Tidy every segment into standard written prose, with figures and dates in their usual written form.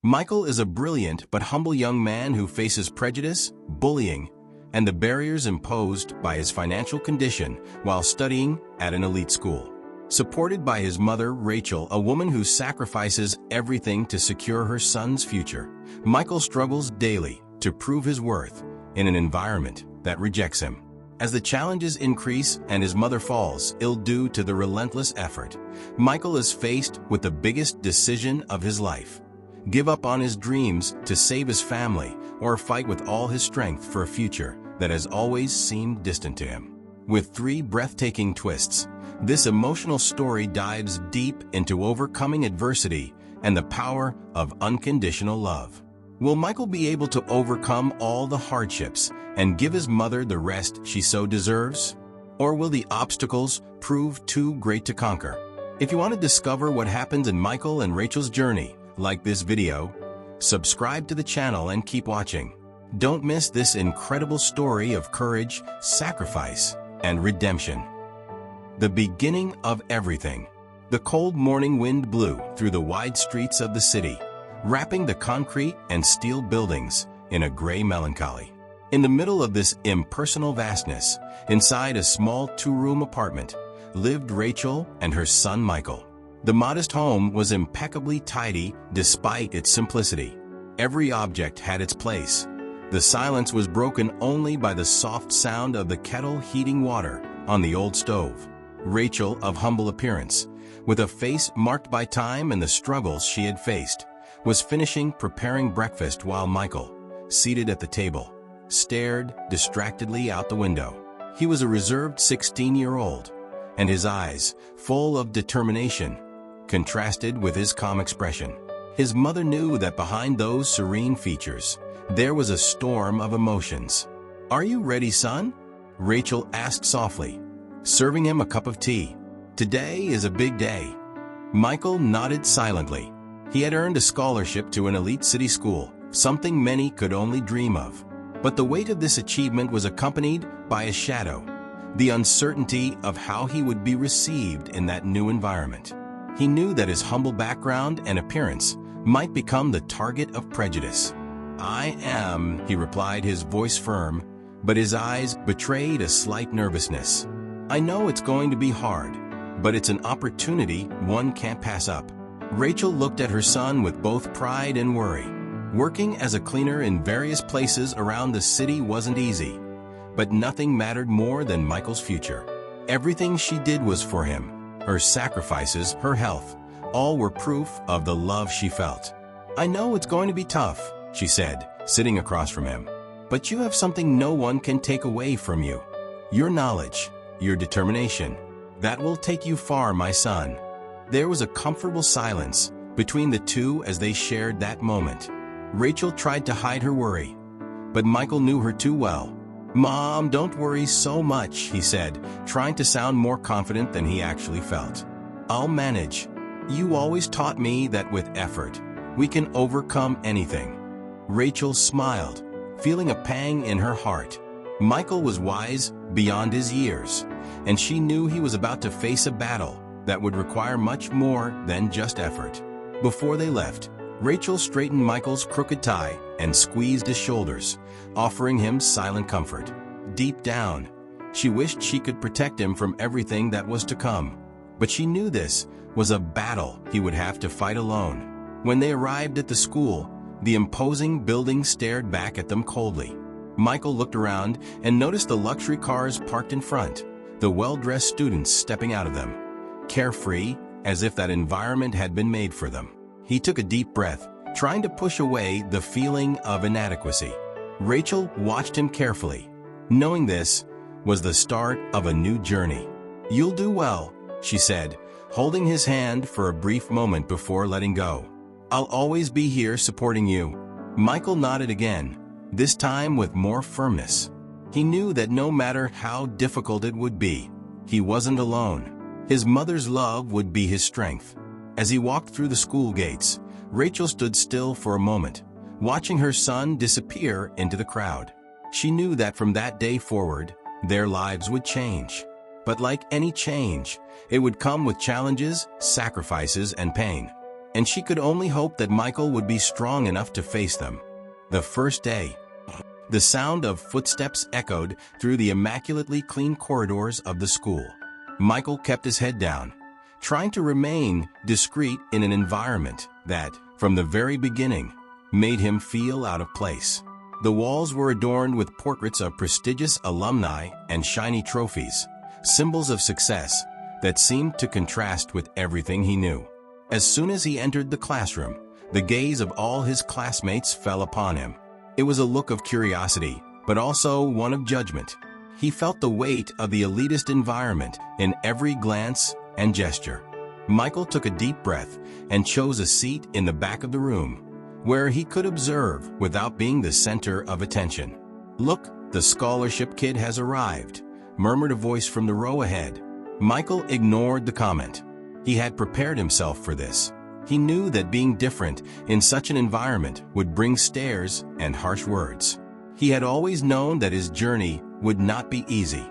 Michael is a brilliant but humble young man who faces prejudice, bullying, and the barriers imposed by his financial condition while studying at an elite school. Supported by his mother, Rachel, a woman who sacrifices everything to secure her son's future, Michael struggles daily to prove his worth in an environment that rejects him. As the challenges increase and his mother falls ill due to the relentless effort, Michael is faced with the biggest decision of his life: give up on his dreams to save his family, or fight with all his strength for a future that has always seemed distant to him. With 3 breathtaking twists, this emotional story dives deep into overcoming adversity and the power of unconditional love. Will Michael be able to overcome all the hardships and give his mother the rest she so deserves? Or will the obstacles prove too great to conquer? If you want to discover what happens in Michael and Rachel's journey, like this video, subscribe to the channel and keep watching. Don't miss this incredible story of courage, sacrifice, and redemption. The beginning of everything. The cold morning wind blew through the wide streets of the city, wrapping the concrete and steel buildings in a gray melancholy. In the middle of this impersonal vastness, inside a small 2-room apartment, lived Rachel and her son Michael. The modest home was impeccably tidy despite its simplicity. Every object had its place. The silence was broken only by the soft sound of the kettle heating water on the old stove. Rachel, of humble appearance, with a face marked by time and the struggles she had faced, was finishing preparing breakfast while Michael, seated at the table, stared distractedly out the window. He was a reserved 16-year-old, and his eyes, full of determination, contrasted with his calm expression. His mother knew that behind those serene features, there was a storm of emotions. "Are you ready, son?" Rachel asked softly, serving him a cup of tea. "Today is a big day." Michael nodded silently. He had earned a scholarship to an elite city school, something many could only dream of. But the weight of this achievement was accompanied by a shadow, the uncertainty of how he would be received in that new environment. He knew that his humble background and appearance might become the target of prejudice. "I am," he replied, his voice firm, but his eyes betrayed a slight nervousness. "I know it's going to be hard, but it's an opportunity one can't pass up." Rachel looked at her son with both pride and worry. Working as a cleaner in various places around the city wasn't easy, but nothing mattered more than Michael's future. Everything she did was for him. Her sacrifices, her health, all were proof of the love she felt. "I know it's going to be tough," she said, sitting across from him. "But you have something no one can take away from you. Your knowledge, your determination. That will take you far, my son." There was a comfortable silence between the two as they shared that moment. Rachel tried to hide her worry, but Michael knew her too well. "Mom, don't worry so much," he said, trying to sound more confident than he actually felt. "I'll manage. You always taught me that with effort, we can overcome anything." Rachel smiled, feeling a pang in her heart. Michael was wise beyond his years, and she knew he was about to face a battle that would require much more than just effort. Before they left, Rachel straightened Michael's crooked tie and squeezed his shoulders, offering him silent comfort. Deep down, she wished she could protect him from everything that was to come, but she knew this was a battle he would have to fight alone. When they arrived at the school, the imposing building stared back at them coldly. Michael looked around and noticed the luxury cars parked in front, the well-dressed students stepping out of them, carefree, as if that environment had been made for them. He took a deep breath, trying to push away the feeling of inadequacy. Rachel watched him carefully, knowing this was the start of a new journey. "You'll do well," she said, holding his hand for a brief moment before letting go. "I'll always be here supporting you." Michael nodded again, this time with more firmness. He knew that no matter how difficult it would be, he wasn't alone. His mother's love would be his strength. As he walked through the school gates, Rachel stood still for a moment, watching her son disappear into the crowd. She knew that from that day forward, their lives would change. But like any change, it would come with challenges, sacrifices, and pain. and she could only hope that Michael would be strong enough to face them. The first day, the sound of footsteps echoed through the immaculately clean corridors of the school. Michael kept his head down, trying to remain discreet in an environment that, from the very beginning, made him feel out of place. The walls were adorned with portraits of prestigious alumni and shiny trophies, symbols of success that seemed to contrast with everything he knew. As soon as he entered the classroom, the gaze of all his classmates fell upon him. It was a look of curiosity, but also one of judgment. He felt the weight of the elitist environment in every glance and gesture. Michael took a deep breath and chose a seat in the back of the room, where he could observe without being the center of attention. "Look, the scholarship kid has arrived," murmured a voice from the row ahead. Michael ignored the comment. He had prepared himself for this. He knew that being different in such an environment would bring stares and harsh words. He had always known that his journey would not be easy.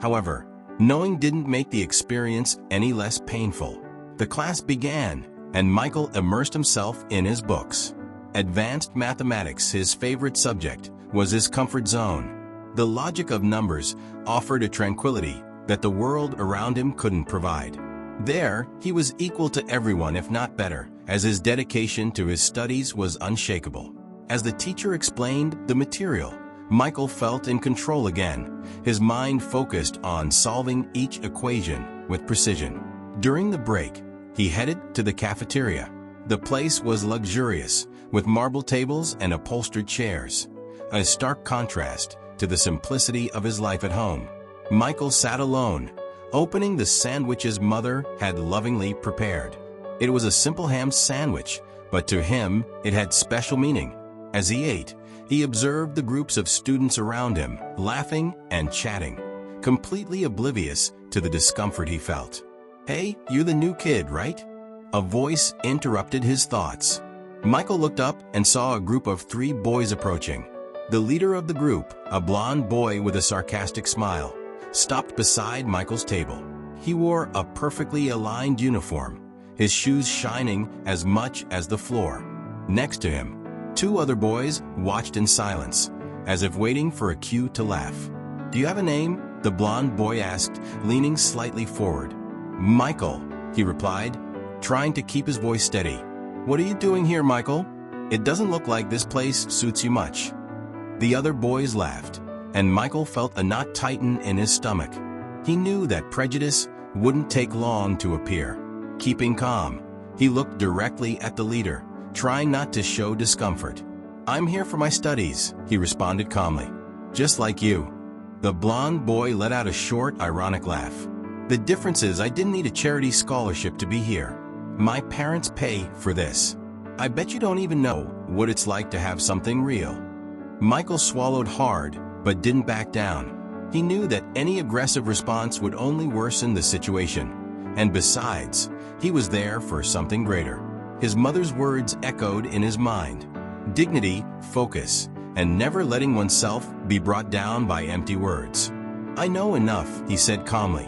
However, knowing didn't make the experience any less painful. The class began, and Michael immersed himself in his books. Advanced mathematics, his favorite subject, was his comfort zone. The logic of numbers offered a tranquility that the world around him couldn't provide. There, he was equal to everyone, if not better, as his dedication to his studies was unshakable. As the teacher explained the material, Michael felt in control again, his mind focused on solving each equation with precision. During the break, he headed to the cafeteria. The place was luxurious, with marble tables and upholstered chairs, a stark contrast to the simplicity of his life at home. Michael sat alone, opening the sandwich his mother had lovingly prepared. It was a simple ham sandwich, but to him it had special meaning. As he ate, he observed the groups of students around him, laughing and chatting, completely oblivious to the discomfort he felt. "Hey, you're the new kid, right?" A voice interrupted his thoughts. Michael looked up and saw a group of 3 boys approaching. The leader of the group, a blond boy with a sarcastic smile, stopped beside Michael's table. He wore a perfectly aligned uniform, his shoes shining as much as the floor. Next to him, 2 other boys watched in silence, as if waiting for a cue to laugh. "Do you have a name?" the blond boy asked, leaning slightly forward. "Michael," he replied, trying to keep his voice steady. "What are you doing here, Michael? It doesn't look like this place suits you much." The other boys laughed, and Michael felt a knot tighten in his stomach. He knew that prejudice wouldn't take long to appear. Keeping calm, he looked directly at the leader, trying not to show discomfort. "I'm here for my studies," he responded calmly. "Just like you." The blond boy let out a short, ironic laugh. "The difference is I didn't need a charity scholarship to be here. My parents pay for this. I bet you don't even know what it's like to have something real." Michael swallowed hard, but didn't back down. He knew that any aggressive response would only worsen the situation. And besides, he was there for something greater. His mother's words echoed in his mind. Dignity, focus, and never letting oneself be brought down by empty words. "I know enough," he said calmly,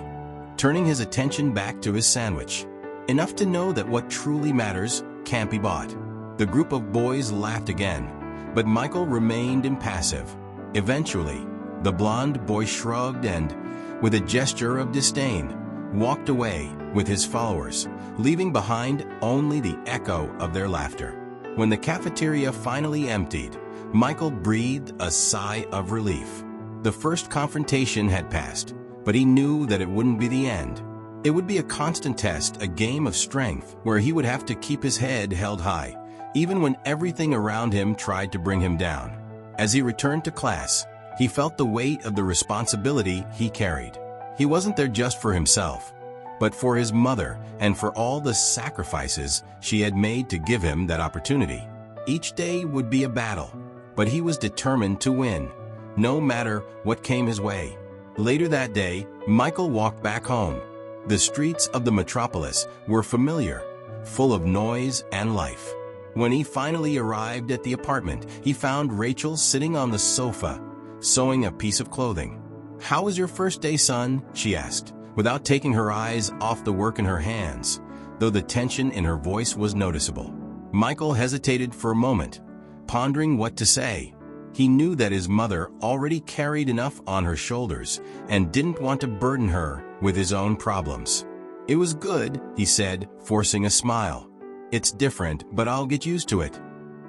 turning his attention back to his sandwich. "Enough to know that what truly matters can't be bought." The group of boys laughed again, but Michael remained impassive. Eventually, the blond boy shrugged and, with a gesture of disdain, walked away with his followers, leaving behind only the echo of their laughter. When the cafeteria finally emptied, Michael breathed a sigh of relief. The first confrontation had passed, but he knew that it wouldn't be the end. It would be a constant test, a game of strength, where he would have to keep his head held high, even when everything around him tried to bring him down. As he returned to class, he felt the weight of the responsibility he carried. He wasn't there just for himself, but for his mother and for all the sacrifices she had made to give him that opportunity. Each day would be a battle, but he was determined to win, no matter what came his way. Later that day, Michael walked back home. The streets of the metropolis were familiar, full of noise and life. When he finally arrived at the apartment, he found Rachel sitting on the sofa, sewing a piece of clothing. "How was your first day, son?" she asked, without taking her eyes off the work in her hands. though the tension in her voice was noticeable. Michael hesitated for a moment, pondering what to say. He knew that his mother already carried enough on her shoulders and didn't want to burden her with his own problems. "It was good," he said, forcing a smile. "It's different, but I'll get used to it."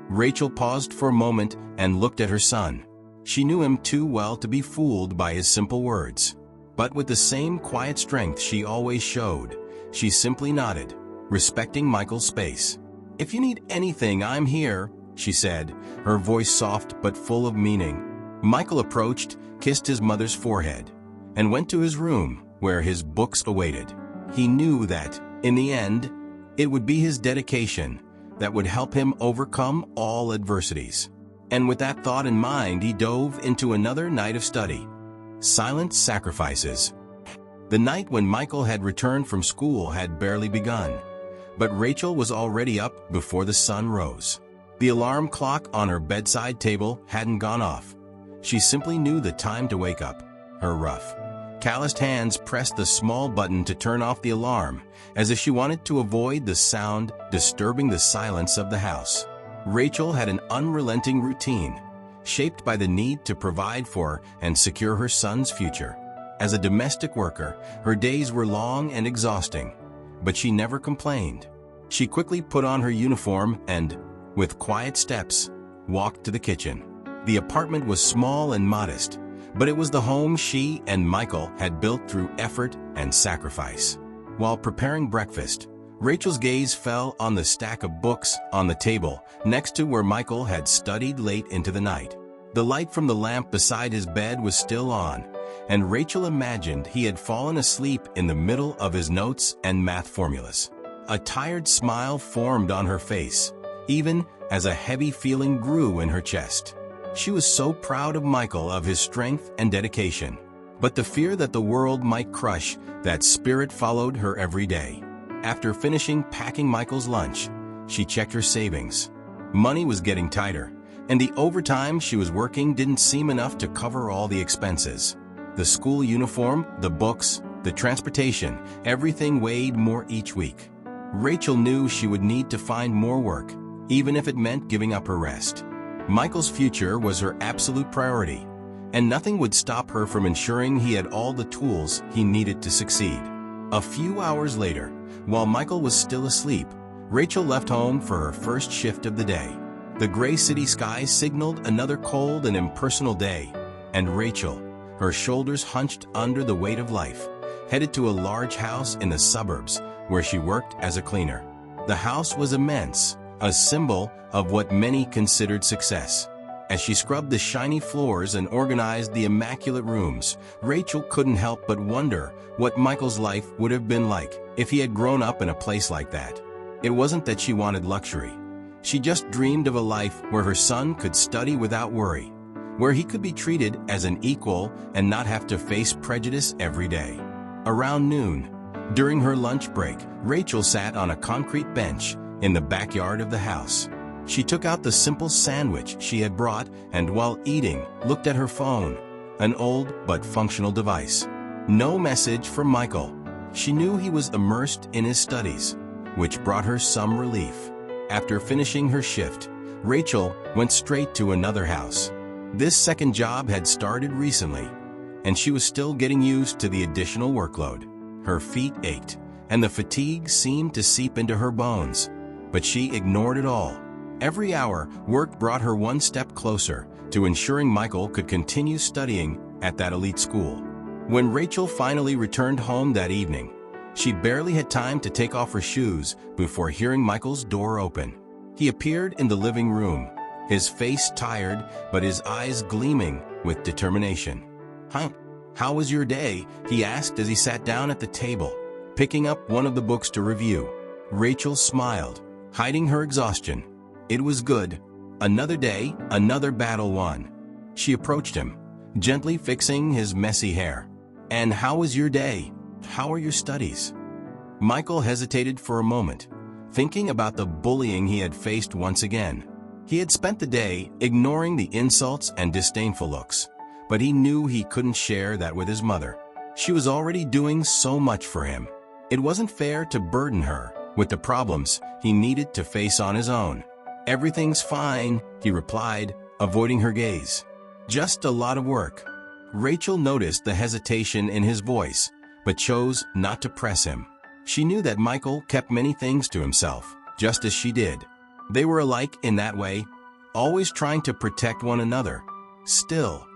Rachel paused for a moment and looked at her son. She knew him too well to be fooled by his simple words. But with the same quiet strength she always showed, she simply nodded, respecting Michael's space. "If you need anything, I'm here," she said, her voice soft but full of meaning. Michael approached, kissed his mother's forehead, and went to his room, where his books awaited. He knew that, in the end, it would be his dedication that would help him overcome all adversities. And with that thought in mind, he dove into another night of study. Silent sacrifices. The night when Michael had returned from school had barely begun, but Rachel was already up before the sun rose. The alarm clock on her bedside table hadn't gone off. She simply knew the time to wake up. Her rough, calloused hands pressed the small button to turn off the alarm, as if she wanted to avoid the sound disturbing the silence of the house. Rachel had an unrelenting routine, shaped by the need to provide for and secure her son's future. As a domestic worker, her days were long and exhausting, but she never complained. She quickly put on her uniform and, with quiet steps, walked to the kitchen. The apartment was small and modest, but it was the home she and Michael had built through effort and sacrifice. While preparing breakfast, Rachel's gaze fell on the stack of books on the table next to where Michael had studied late into the night. The light from the lamp beside his bed was still on, and Rachel imagined he had fallen asleep in the middle of his notes and math formulas. A tired smile formed on her face, even as a heavy feeling grew in her chest. She was so proud of Michael, of his strength and dedication, but the fear that the world might crush that spirit followed her every day. After finishing packing Michael's lunch, she checked her savings. Money was getting tighter, and the overtime she was working didn't seem enough to cover all the expenses. The school uniform, the books, the transportation, everything weighed more each week. Rachel knew she would need to find more work, even if it meant giving up her rest. Michael's future was her absolute priority, and nothing would stop her from ensuring he had all the tools he needed to succeed. A few hours later, while Michael was still asleep, Rachel left home for her first shift of the day. The gray city sky signaled another cold and impersonal day, and Rachel, her shoulders hunched under the weight of life, headed to a large house in the suburbs where she worked as a cleaner. The house was immense, a symbol of what many considered success. As she scrubbed the shiny floors and organized the immaculate rooms, Rachel couldn't help but wonder what Michael's life would have been like if he had grown up in a place like that. It wasn't that she wanted luxury. She just dreamed of a life where her son could study without worry, where he could be treated as an equal and not have to face prejudice every day. Around noon, during her lunch break, Rachel sat on a concrete bench in the backyard of the house. She took out the simple sandwich she had brought and, while eating, looked at her phone, an old but functional device. No message from Michael. She knew he was immersed in his studies, which brought her some relief. After finishing her shift, Rachel went straight to another house. This second job had started recently, and she was still getting used to the additional workload. Her feet ached, and the fatigue seemed to seep into her bones, but she ignored it all. Every hour, work brought her one step closer to ensuring Michael could continue studying at that elite school. When Rachel finally returned home that evening, she barely had time to take off her shoes before hearing Michael's door open. He appeared in the living room, his face tired but his eyes gleaming with determination. How was your day?" he asked as he sat down at the table, picking up one of the books to review. Rachel smiled, hiding her exhaustion. "It was good. Another day, another battle won." She approached him, gently fixing his messy hair. "And how was your day? How are your studies?" Michael hesitated for a moment, thinking about the bullying he had faced once again. He had spent the day ignoring the insults and disdainful looks, but he knew he couldn't share that with his mother. She was already doing so much for him. It wasn't fair to burden her with the problems he needed to face on his own. "Everything's fine," he replied, avoiding her gaze. "Just a lot of work." Rachel noticed the hesitation in his voice, but chose not to press him. She knew that Michael kept many things to himself, just as she did. They were alike in that way, always trying to protect one another. Still,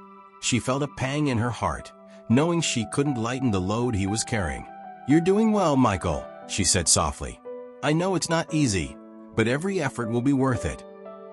she felt a pang in her heart, knowing she couldn't lighten the load he was carrying. "You're doing well, Michael," she said softly. "I know it's not easy, but every effort will be worth it."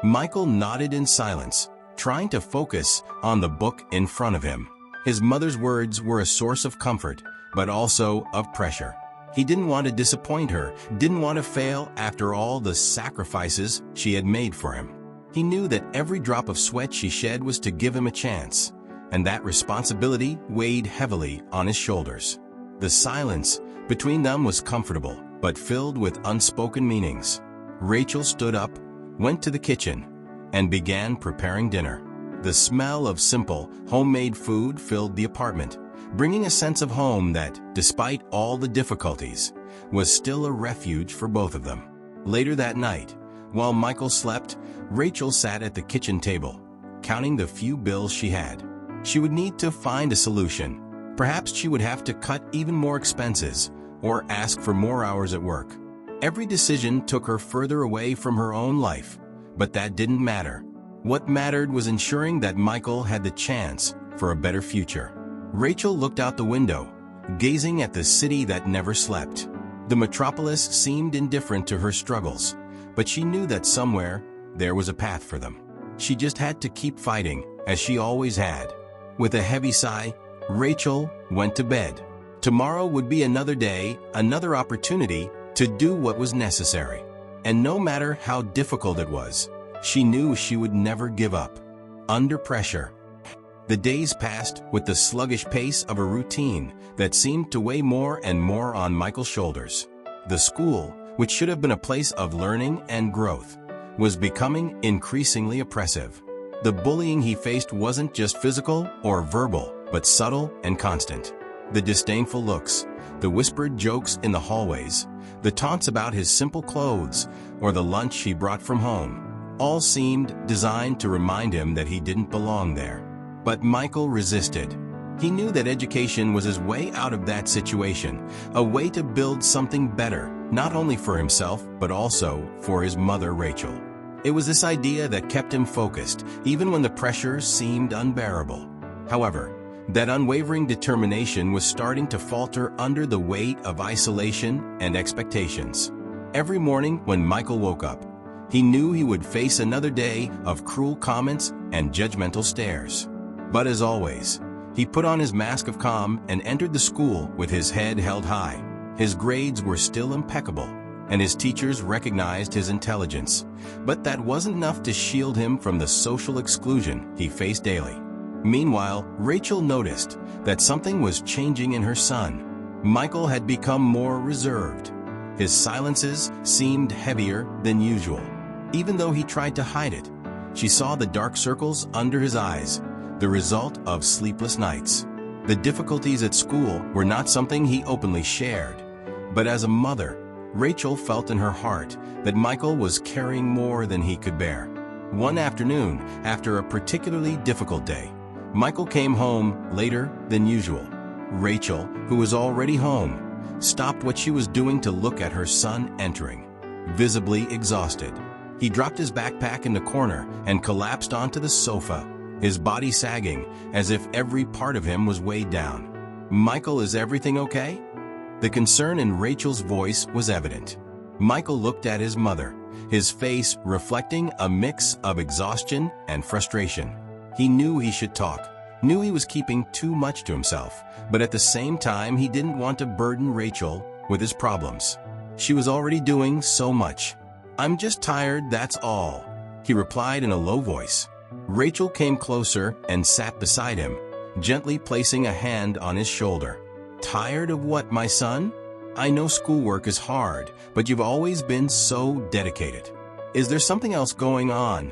Michael nodded in silence, trying to focus on the book in front of him. His mother's words were a source of comfort, but also of pressure. He didn't want to disappoint her, didn't want to fail after all the sacrifices she had made for him. He knew that every drop of sweat she shed was to give him a chance, and that responsibility weighed heavily on his shoulders. The silence between them was comfortable, but filled with unspoken meanings. Rachel stood up, went to the kitchen, and began preparing dinner. The smell of simple, homemade food filled the apartment, bringing a sense of home that, despite all the difficulties, was still a refuge for both of them. Later that night, while Michael slept, Rachel sat at the kitchen table, counting the few bills she had. She would need to find a solution. Perhaps she would have to cut even more expenses or ask for more hours at work. Every decision took her further away from her own life, but that didn't matter. What mattered was ensuring that Michael had the chance for a better future. Rachel looked out the window, gazing at the city that never slept. The metropolis seemed indifferent to her struggles, but she knew that somewhere there was a path for them. She just had to keep fighting, as she always had. With a heavy sigh, Rachel went to bed. Tomorrow would be another day, another opportunity to do what was necessary. And no matter how difficult it was, she knew she would never give up. Under pressure, the days passed with the sluggish pace of a routine that seemed to weigh more and more on Michael's shoulders. The school, which should have been a place of learning and growth, was becoming increasingly oppressive. The bullying he faced wasn't just physical or verbal, but subtle and constant. The disdainful looks, the whispered jokes in the hallways, the taunts about his simple clothes, or the lunch he brought from home, all seemed designed to remind him that he didn't belong there. But Michael resisted. He knew that education was his way out of that situation, a way to build something better, not only for himself, but also for his mother, Rachel. It was this idea that kept him focused, even when the pressure seemed unbearable. However, that unwavering determination was starting to falter under the weight of isolation and expectations. Every morning when Michael woke up, he knew he would face another day of cruel comments and judgmental stares. But as always, he put on his mask of calm and entered the school with his head held high. His grades were still impeccable, and his teachers recognized his intelligence. But that wasn't enough to shield him from the social exclusion he faced daily. Meanwhile, Rachel noticed that something was changing in her son. Michael had become more reserved. His silences seemed heavier than usual. Even though he tried to hide it, she saw the dark circles under his eyes, the result of sleepless nights. The difficulties at school were not something he openly shared, but as a mother, Rachel felt in her heart that Michael was carrying more than he could bear. One afternoon, after a particularly difficult day, Michael came home later than usual. Rachel, who was already home, stopped what she was doing to look at her son entering, visibly exhausted. He dropped his backpack in the corner and collapsed onto the sofa, his body sagging as if every part of him was weighed down. "Michael, is everything okay?" The concern in Rachel's voice was evident. Michael looked at his mother, his face reflecting a mix of exhaustion and frustration. He knew he should talk, knew he was keeping too much to himself, but at the same time he didn't want to burden Rachel with his problems. She was already doing so much. "I'm just tired, that's all," he replied in a low voice. Rachel came closer and sat beside him, gently placing a hand on his shoulder. "Tired of what, my son? I know schoolwork is hard, but you've always been so dedicated. Is there something else going on?"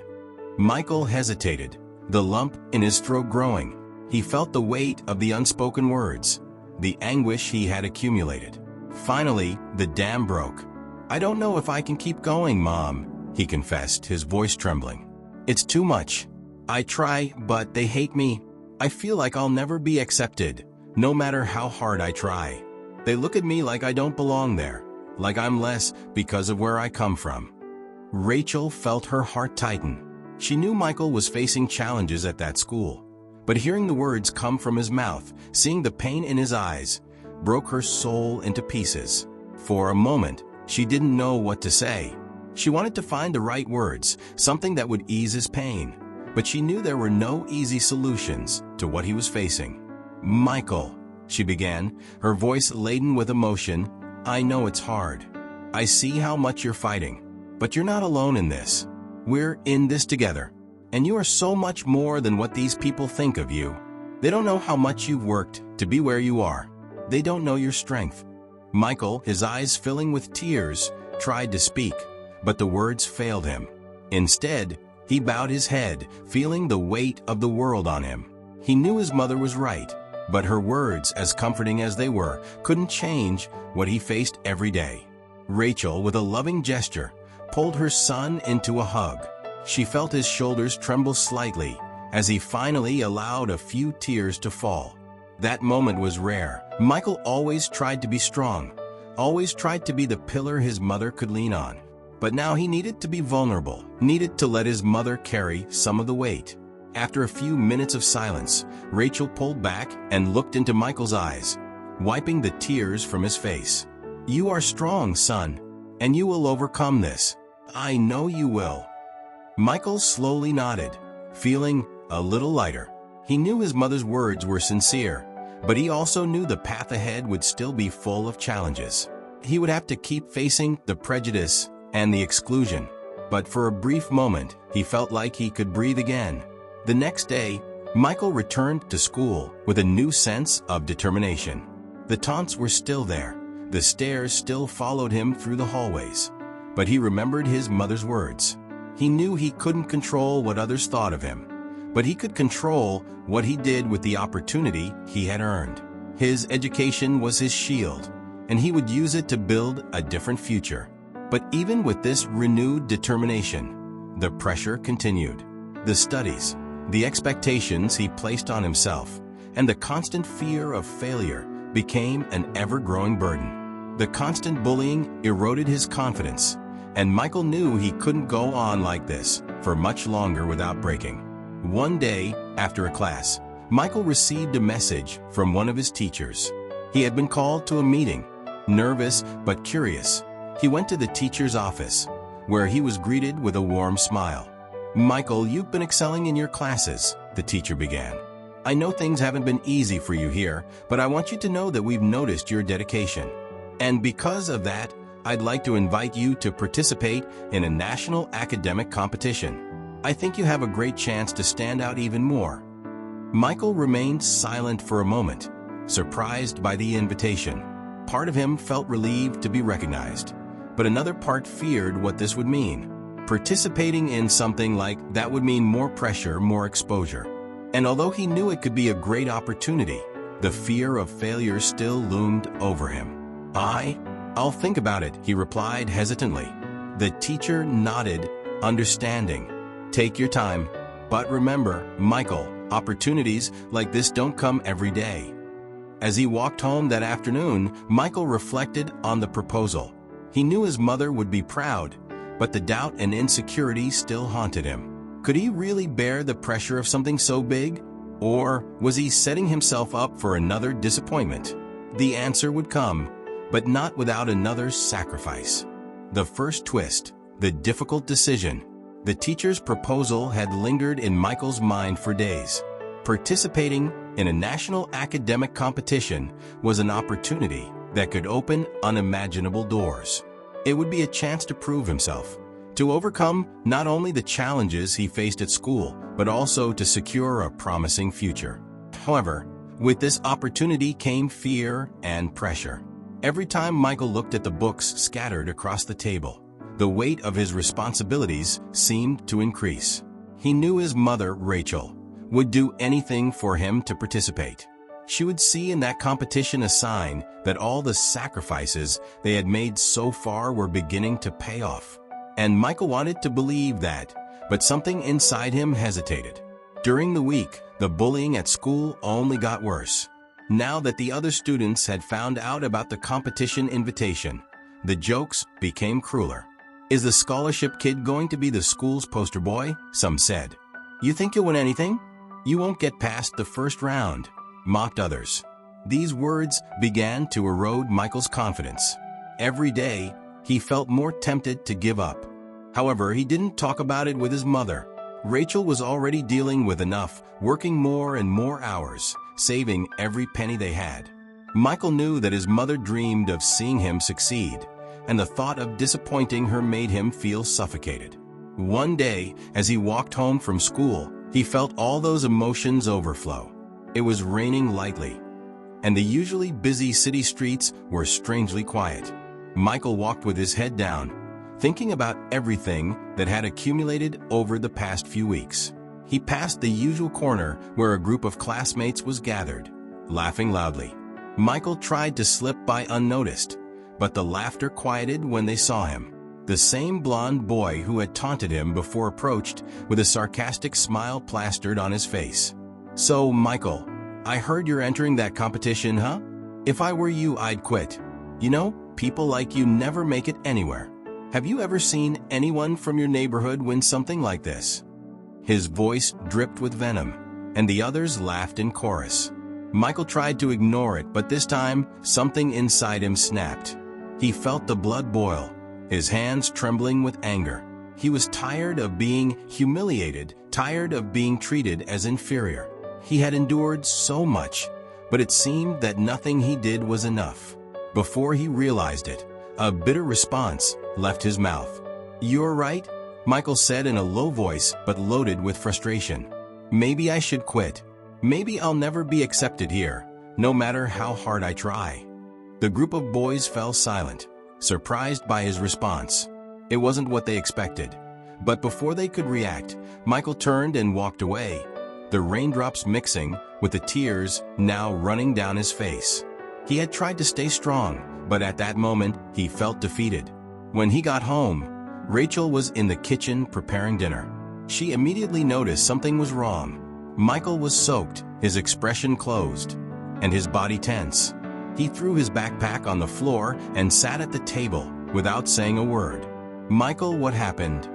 Michael hesitated, the lump in his throat growing. He felt the weight of the unspoken words, the anguish he had accumulated. Finally, the dam broke. "I don't know if I can keep going, Mom," he confessed, his voice trembling. "It's too much. I try, but they hate me. I feel like I'll never be accepted, no matter how hard I try. They look at me like I don't belong there, like I'm less because of where I come from." Rachel felt her heart tighten. She knew Michael was facing challenges at that school, but hearing the words come from his mouth, seeing the pain in his eyes, broke her soul into pieces. For a moment, she didn't know what to say. She wanted to find the right words, something that would ease his pain, but she knew there were no easy solutions to what he was facing. "Michael," she began, her voice laden with emotion, "I know it's hard. I see how much you're fighting, but you're not alone in this. We're in this together, and you are so much more than what these people think of you. They don't know how much you've worked to be where you are. They don't know your strength." Michael, his eyes filling with tears, tried to speak, but the words failed him. Instead, he bowed his head, feeling the weight of the world on him. He knew his mother was right, but her words, as comforting as they were, couldn't change what he faced every day. Rachel, with a loving gesture, pulled her son into a hug. She felt his shoulders tremble slightly as he finally allowed a few tears to fall. That moment was rare. Michael always tried to be strong, always tried to be the pillar his mother could lean on. But now he needed to be vulnerable, needed to let his mother carry some of the weight. After a few minutes of silence, Rachel pulled back and looked into Michael's eyes, wiping the tears from his face. "You are strong, son, and you will overcome this. I know you will." Michael slowly nodded, feeling a little lighter. He knew his mother's words were sincere, but he also knew the path ahead would still be full of challenges. He would have to keep facing the prejudice and the exclusion. But for a brief moment, he felt like he could breathe again. The next day, Michael returned to school with a new sense of determination. The taunts were still there. The stares still followed him through the hallways. But he remembered his mother's words. He knew he couldn't control what others thought of him, but he could control what he did with the opportunity he had earned. His education was his shield, and he would use it to build a different future. But even with this renewed determination, the pressure continued. The studies, the expectations he placed on himself, and the constant fear of failure became an ever-growing burden. The constant bullying eroded his confidence, and Michael knew he couldn't go on like this for much longer without breaking. One day, after a class, Michael received a message from one of his teachers. He had been called to a meeting. Nervous but curious, he went to the teacher's office, where he was greeted with a warm smile. "Michael, you've been excelling in your classes," the teacher began. "I know things haven't been easy for you here, but I want you to know that we've noticed your dedication. And because of that, I'd like to invite you to participate in a national academic competition. I think you have a great chance to stand out even more." Michael remained silent for a moment, surprised by the invitation. Part of him felt relieved to be recognized, but another part feared what this would mean. Participating in something like that would mean more pressure, more exposure. And although he knew it could be a great opportunity, the fear of failure still loomed over him. I'll think about it," he replied hesitantly. The teacher nodded, understanding. "Take your time. But remember, Michael, opportunities like this don't come every day." As he walked home that afternoon, Michael reflected on the proposal. He knew his mother would be proud, but the doubt and insecurity still haunted him. Could he really bear the pressure of something so big? Or was he setting himself up for another disappointment? The answer would come, but not without another sacrifice. The first twist, the difficult decision. The teacher's proposal had lingered in Michael's mind for days. Participating in a national academic competition was an opportunity that could open unimaginable doors. It would be a chance to prove himself, to overcome not only the challenges he faced at school, but also to secure a promising future. However, with this opportunity came fear and pressure. Every time Michael looked at the books scattered across the table, the weight of his responsibilities seemed to increase. He knew his mother, Rachel, would do anything for him to participate. She would see in that competition a sign that all the sacrifices they had made so far were beginning to pay off. And Michael wanted to believe that, but something inside him hesitated. During the week, the bullying at school only got worse. Now that the other students had found out about the competition invitation, the jokes became crueler. "Is the scholarship kid going to be the school's poster boy?" some said. "You think you'll win anything? You won't get past the first round," mocked others. These words began to erode Michael's confidence. Every day, he felt more tempted to give up. However, he didn't talk about it with his mother. Rachel was already dealing with enough, working more and more hours, saving every penny they had. Michael knew that his mother dreamed of seeing him succeed, and the thought of disappointing her made him feel suffocated. One day, as he walked home from school, he felt all those emotions overflow. It was raining lightly, and the usually busy city streets were strangely quiet. Michael walked with his head down, thinking about everything that had accumulated over the past few weeks. He passed the usual corner where a group of classmates was gathered, laughing loudly. Michael tried to slip by unnoticed, but the laughter quieted when they saw him. The same blonde boy who had taunted him before approached with a sarcastic smile plastered on his face. "So, Michael, I heard you're entering that competition, huh? If I were you, I'd quit. You know, people like you never make it anywhere. Have you ever seen anyone from your neighborhood win something like this?" His voice dripped with venom, and the others laughed in chorus. Michael tried to ignore it, but this time, something inside him snapped. He felt the blood boil, his hands trembling with anger. He was tired of being humiliated, tired of being treated as inferior. He had endured so much, but it seemed that nothing he did was enough. Before he realized it, a bitter response left his mouth. "You're right," Michael said in a low voice but loaded with frustration. "Maybe I should quit. Maybe I'll never be accepted here, no matter how hard I try." The group of boys fell silent, surprised by his response. It wasn't what they expected. But before they could react, Michael turned and walked away, the raindrops mixing with the tears now running down his face. He had tried to stay strong, but at that moment, he felt defeated. When he got home, Rachel was in the kitchen preparing dinner. She immediately noticed something was wrong. Michael was soaked, his expression closed, and his body tense. He threw his backpack on the floor and sat at the table without saying a word. "Michael, what happened?"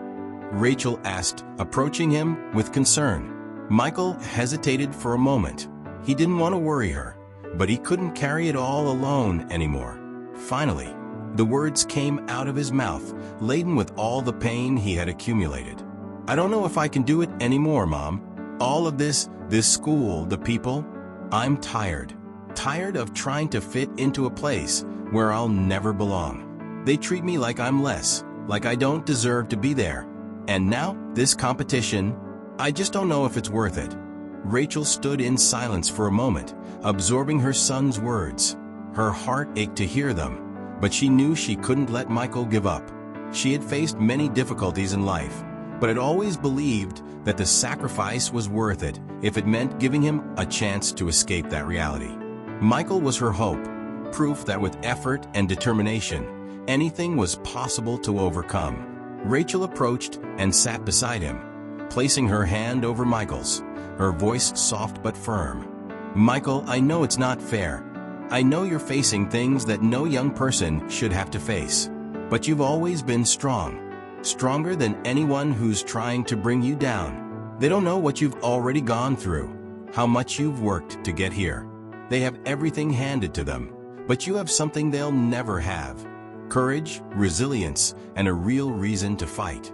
Rachel asked, approaching him with concern. Michael hesitated for a moment. He didn't want to worry her, but he couldn't carry it all alone anymore. Finally, the words came out of his mouth, laden with all the pain he had accumulated. "I don't know if I can do it anymore, Mom. All of this school, the people, I'm tired. Tired of trying to fit into a place where I'll never belong. They treat me like I'm less, like I don't deserve to be there. And now, this competition, I just don't know if it's worth it." Rachel stood in silence for a moment, absorbing her son's words. Her heart ached to hear them, but she knew she couldn't let Michael give up. She had faced many difficulties in life, but had always believed that the sacrifice was worth it if it meant giving him a chance to escape that reality. Michael was her hope, proof that with effort and determination, anything was possible to overcome. Rachel approached and sat beside him, placing her hand over Michael's, her voice soft but firm. "Michael, I know it's not fair. I know you're facing things that no young person should have to face. But you've always been strong, stronger than anyone who's trying to bring you down. They don't know what you've already gone through, how much you've worked to get here. They have everything handed to them, but you have something they'll never have: courage, resilience, and a real reason to fight."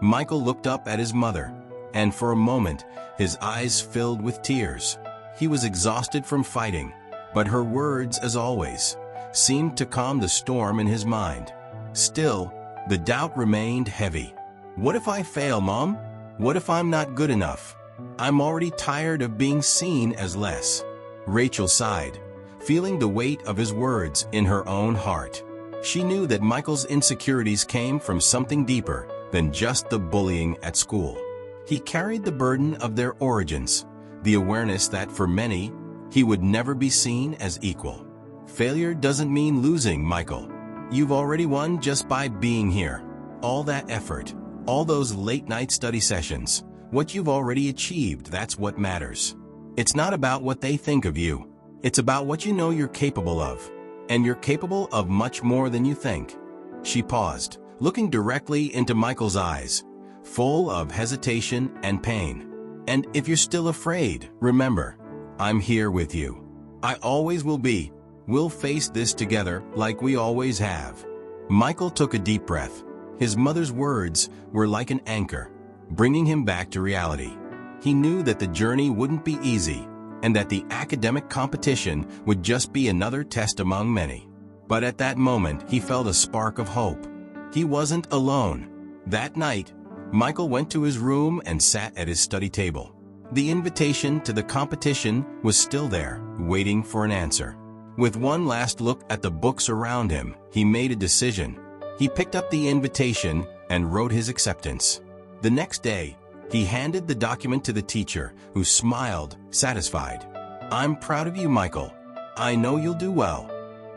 Michael looked up at his mother, and for a moment, his eyes filled with tears. He was exhausted from fighting, but her words, as always, seemed to calm the storm in his mind. Still, the doubt remained heavy. "What if I fail, Mom? What if I'm not good enough? I'm already tired of being seen as less." Rachel sighed, feeling the weight of his words in her own heart. She knew that Michael's insecurities came from something deeper than just the bullying at school. He carried the burden of their origins, the awareness that for many, he would never be seen as equal. Failure doesn't mean losing, Michael. You've already won just by being here. All that effort, all those late-night study sessions, what you've already achieved, that's what matters. It's not about what they think of you. It's about what you know you're capable of. And you're capable of much more than you think. She paused, looking directly into Michael's eyes, full of hesitation and pain. And if you're still afraid, remember, I'm here with you. I always will be. We'll face this together like we always have. Michael took a deep breath. His mother's words were like an anchor, bringing him back to reality. He knew that the journey wouldn't be easy, and that the academic competition would just be another test among many. But at that moment, he felt a spark of hope. He wasn't alone. That night, Michael went to his room and sat at his study table. The invitation to the competition was still there, waiting for an answer. With one last look at the books around him, he made a decision. He picked up the invitation and wrote his acceptance. The next day, he handed the document to the teacher, who smiled, satisfied. I'm proud of you, Michael. I know you'll do well.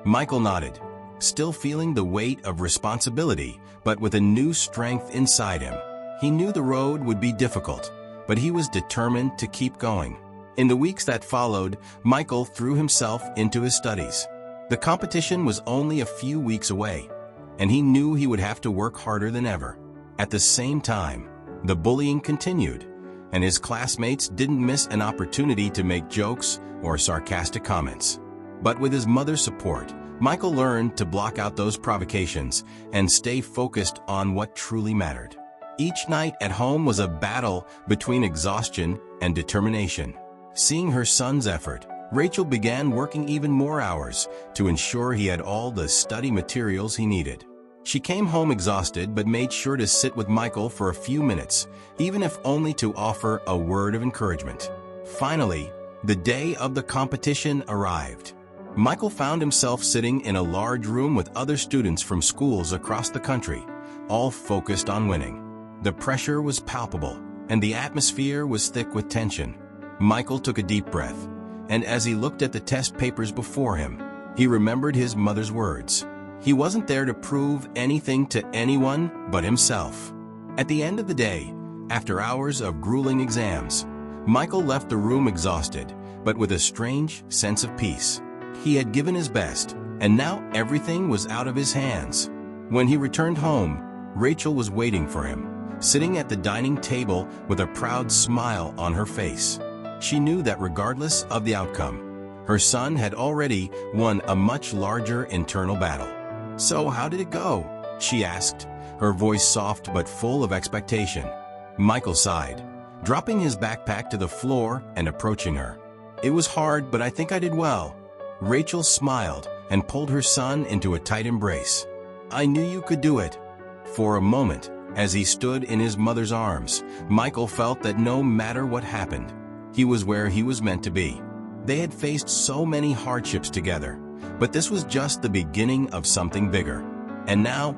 Michael nodded, still feeling the weight of responsibility, but with a new strength inside him. He knew the road would be difficult, but he was determined to keep going. In the weeks that followed, Michael threw himself into his studies. The competition was only a few weeks away, and he knew he would have to work harder than ever. At the same time, the bullying continued, and his classmates didn't miss an opportunity to make jokes or sarcastic comments. But with his mother's support, Michael learned to block out those provocations and stay focused on what truly mattered. Each night at home was a battle between exhaustion and determination. Seeing her son's effort, Rachel began working even more hours to ensure he had all the study materials he needed. She came home exhausted but made sure to sit with Michael for a few minutes, even if only to offer a word of encouragement. Finally, the day of the competition arrived. Michael found himself sitting in a large room with other students from schools across the country, all focused on winning. The pressure was palpable, and the atmosphere was thick with tension. Michael took a deep breath, and as he looked at the test papers before him, he remembered his mother's words. He wasn't there to prove anything to anyone but himself. At the end of the day, after hours of grueling exams, Michael left the room exhausted, but with a strange sense of peace. He had given his best, and now everything was out of his hands. When he returned home, Rachel was waiting for him, sitting at the dining table with a proud smile on her face. She knew that regardless of the outcome, her son had already won a much larger internal battle. "So how did it go?" she asked, her voice soft but full of expectation. Michael sighed, dropping his backpack to the floor and approaching her. "It was hard, but I think I did well." Rachel smiled and pulled her son into a tight embrace. "I knew you could do it." For a moment, as he stood in his mother's arms, Michael felt that no matter what happened, he was where he was meant to be. They had faced so many hardships together, but this was just the beginning of something bigger. And now,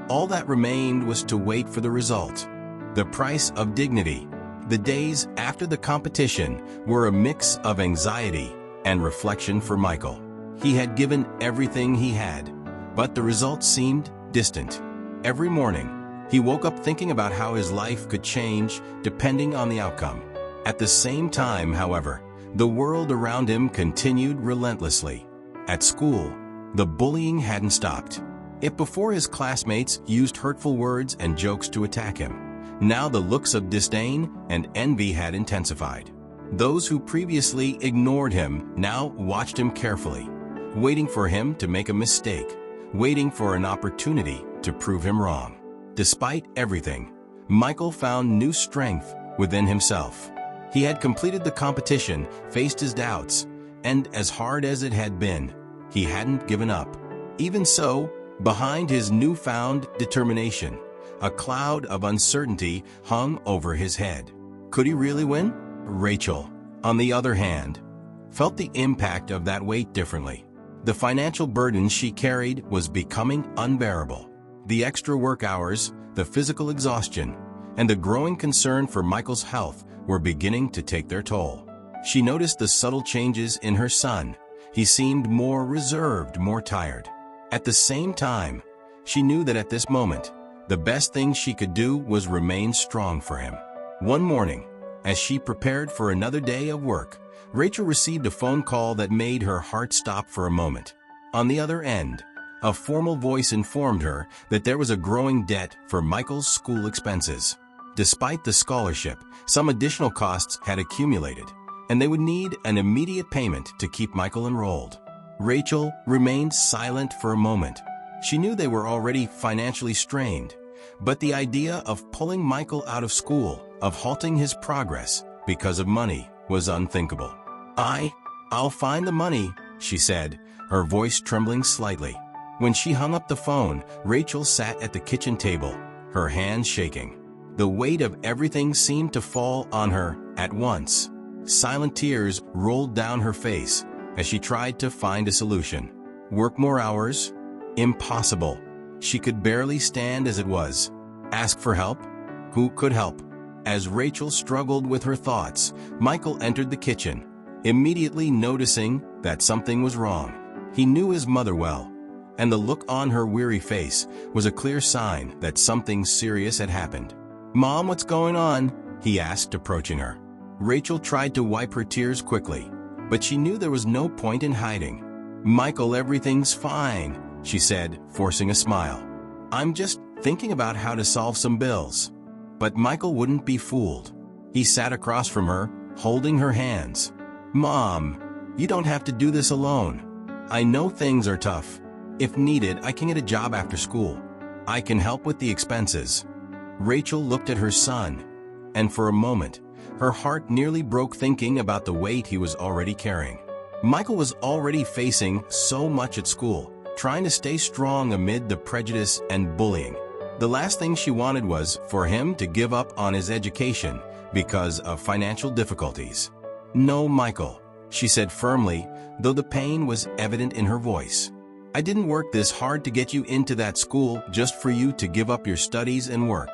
all that remained was to wait for the result. The price of dignity. The days after the competition were a mix of anxiety and reflection for Michael. He had given everything he had, but the results seemed distant. Every morning, he woke up thinking about how his life could change depending on the outcome. At the same time, however, the world around him continued relentlessly. At school, the bullying hadn't stopped. If before his classmates used hurtful words and jokes to attack him, now the looks of disdain and envy had intensified. Those who previously ignored him now watched him carefully, waiting for him to make a mistake, waiting for an opportunity to prove him wrong. Despite everything, Michael found new strength within himself. He had completed the competition, faced his doubts, and as hard as it had been, he hadn't given up. Even so, behind his newfound determination, a cloud of uncertainty hung over his head. Could he really win? Rachel, on the other hand, felt the impact of that weight differently. The financial burden she carried was becoming unbearable. The extra work hours, the physical exhaustion, and the growing concern for Michael's health were beginning to take their toll. She noticed the subtle changes in her son. He seemed more reserved, more tired. At the same time, she knew that at this moment, the best thing she could do was remain strong for him. One morning, as she prepared for another day of work, Rachel received a phone call that made her heart stop for a moment. On the other end, a formal voice informed her that there was a growing debt for Michael's school expenses. Despite the scholarship, some additional costs had accumulated, and they would need an immediate payment to keep Michael enrolled. Rachel remained silent for a moment. She knew they were already financially strained, but the idea of pulling Michael out of school, of halting his progress because of money, was unthinkable. I'll find the money, she said, her voice trembling slightly. When she hung up the phone, Rachel sat at the kitchen table, her hands shaking. The weight of everything seemed to fall on her at once. Silent tears rolled down her face as she tried to find a solution. Work more hours? Impossible. She could barely stand as it was. Ask for help? Who could help? As Rachel struggled with her thoughts, Michael entered the kitchen, immediately noticing that something was wrong. He knew his mother well, and the look on her weary face was a clear sign that something serious had happened. "Mom, what's going on?" he asked, approaching her. Rachel tried to wipe her tears quickly, but she knew there was no point in hiding. "Michael, everything's fine," she said, forcing a smile. "I'm just thinking about how to solve some bills." But Michael wouldn't be fooled. He sat across from her, holding her hands. "Mom, you don't have to do this alone. I know things are tough. If needed, I can get a job after school. I can help with the expenses." Rachel looked at her son, and for a moment, her heart nearly broke thinking about the weight he was already carrying. Michael was already facing so much at school, trying to stay strong amid the prejudice and bullying. The last thing she wanted was for him to give up on his education because of financial difficulties. "No, Michael," she said firmly, though the pain was evident in her voice. "I didn't work this hard to get you into that school just for you to give up your studies and work.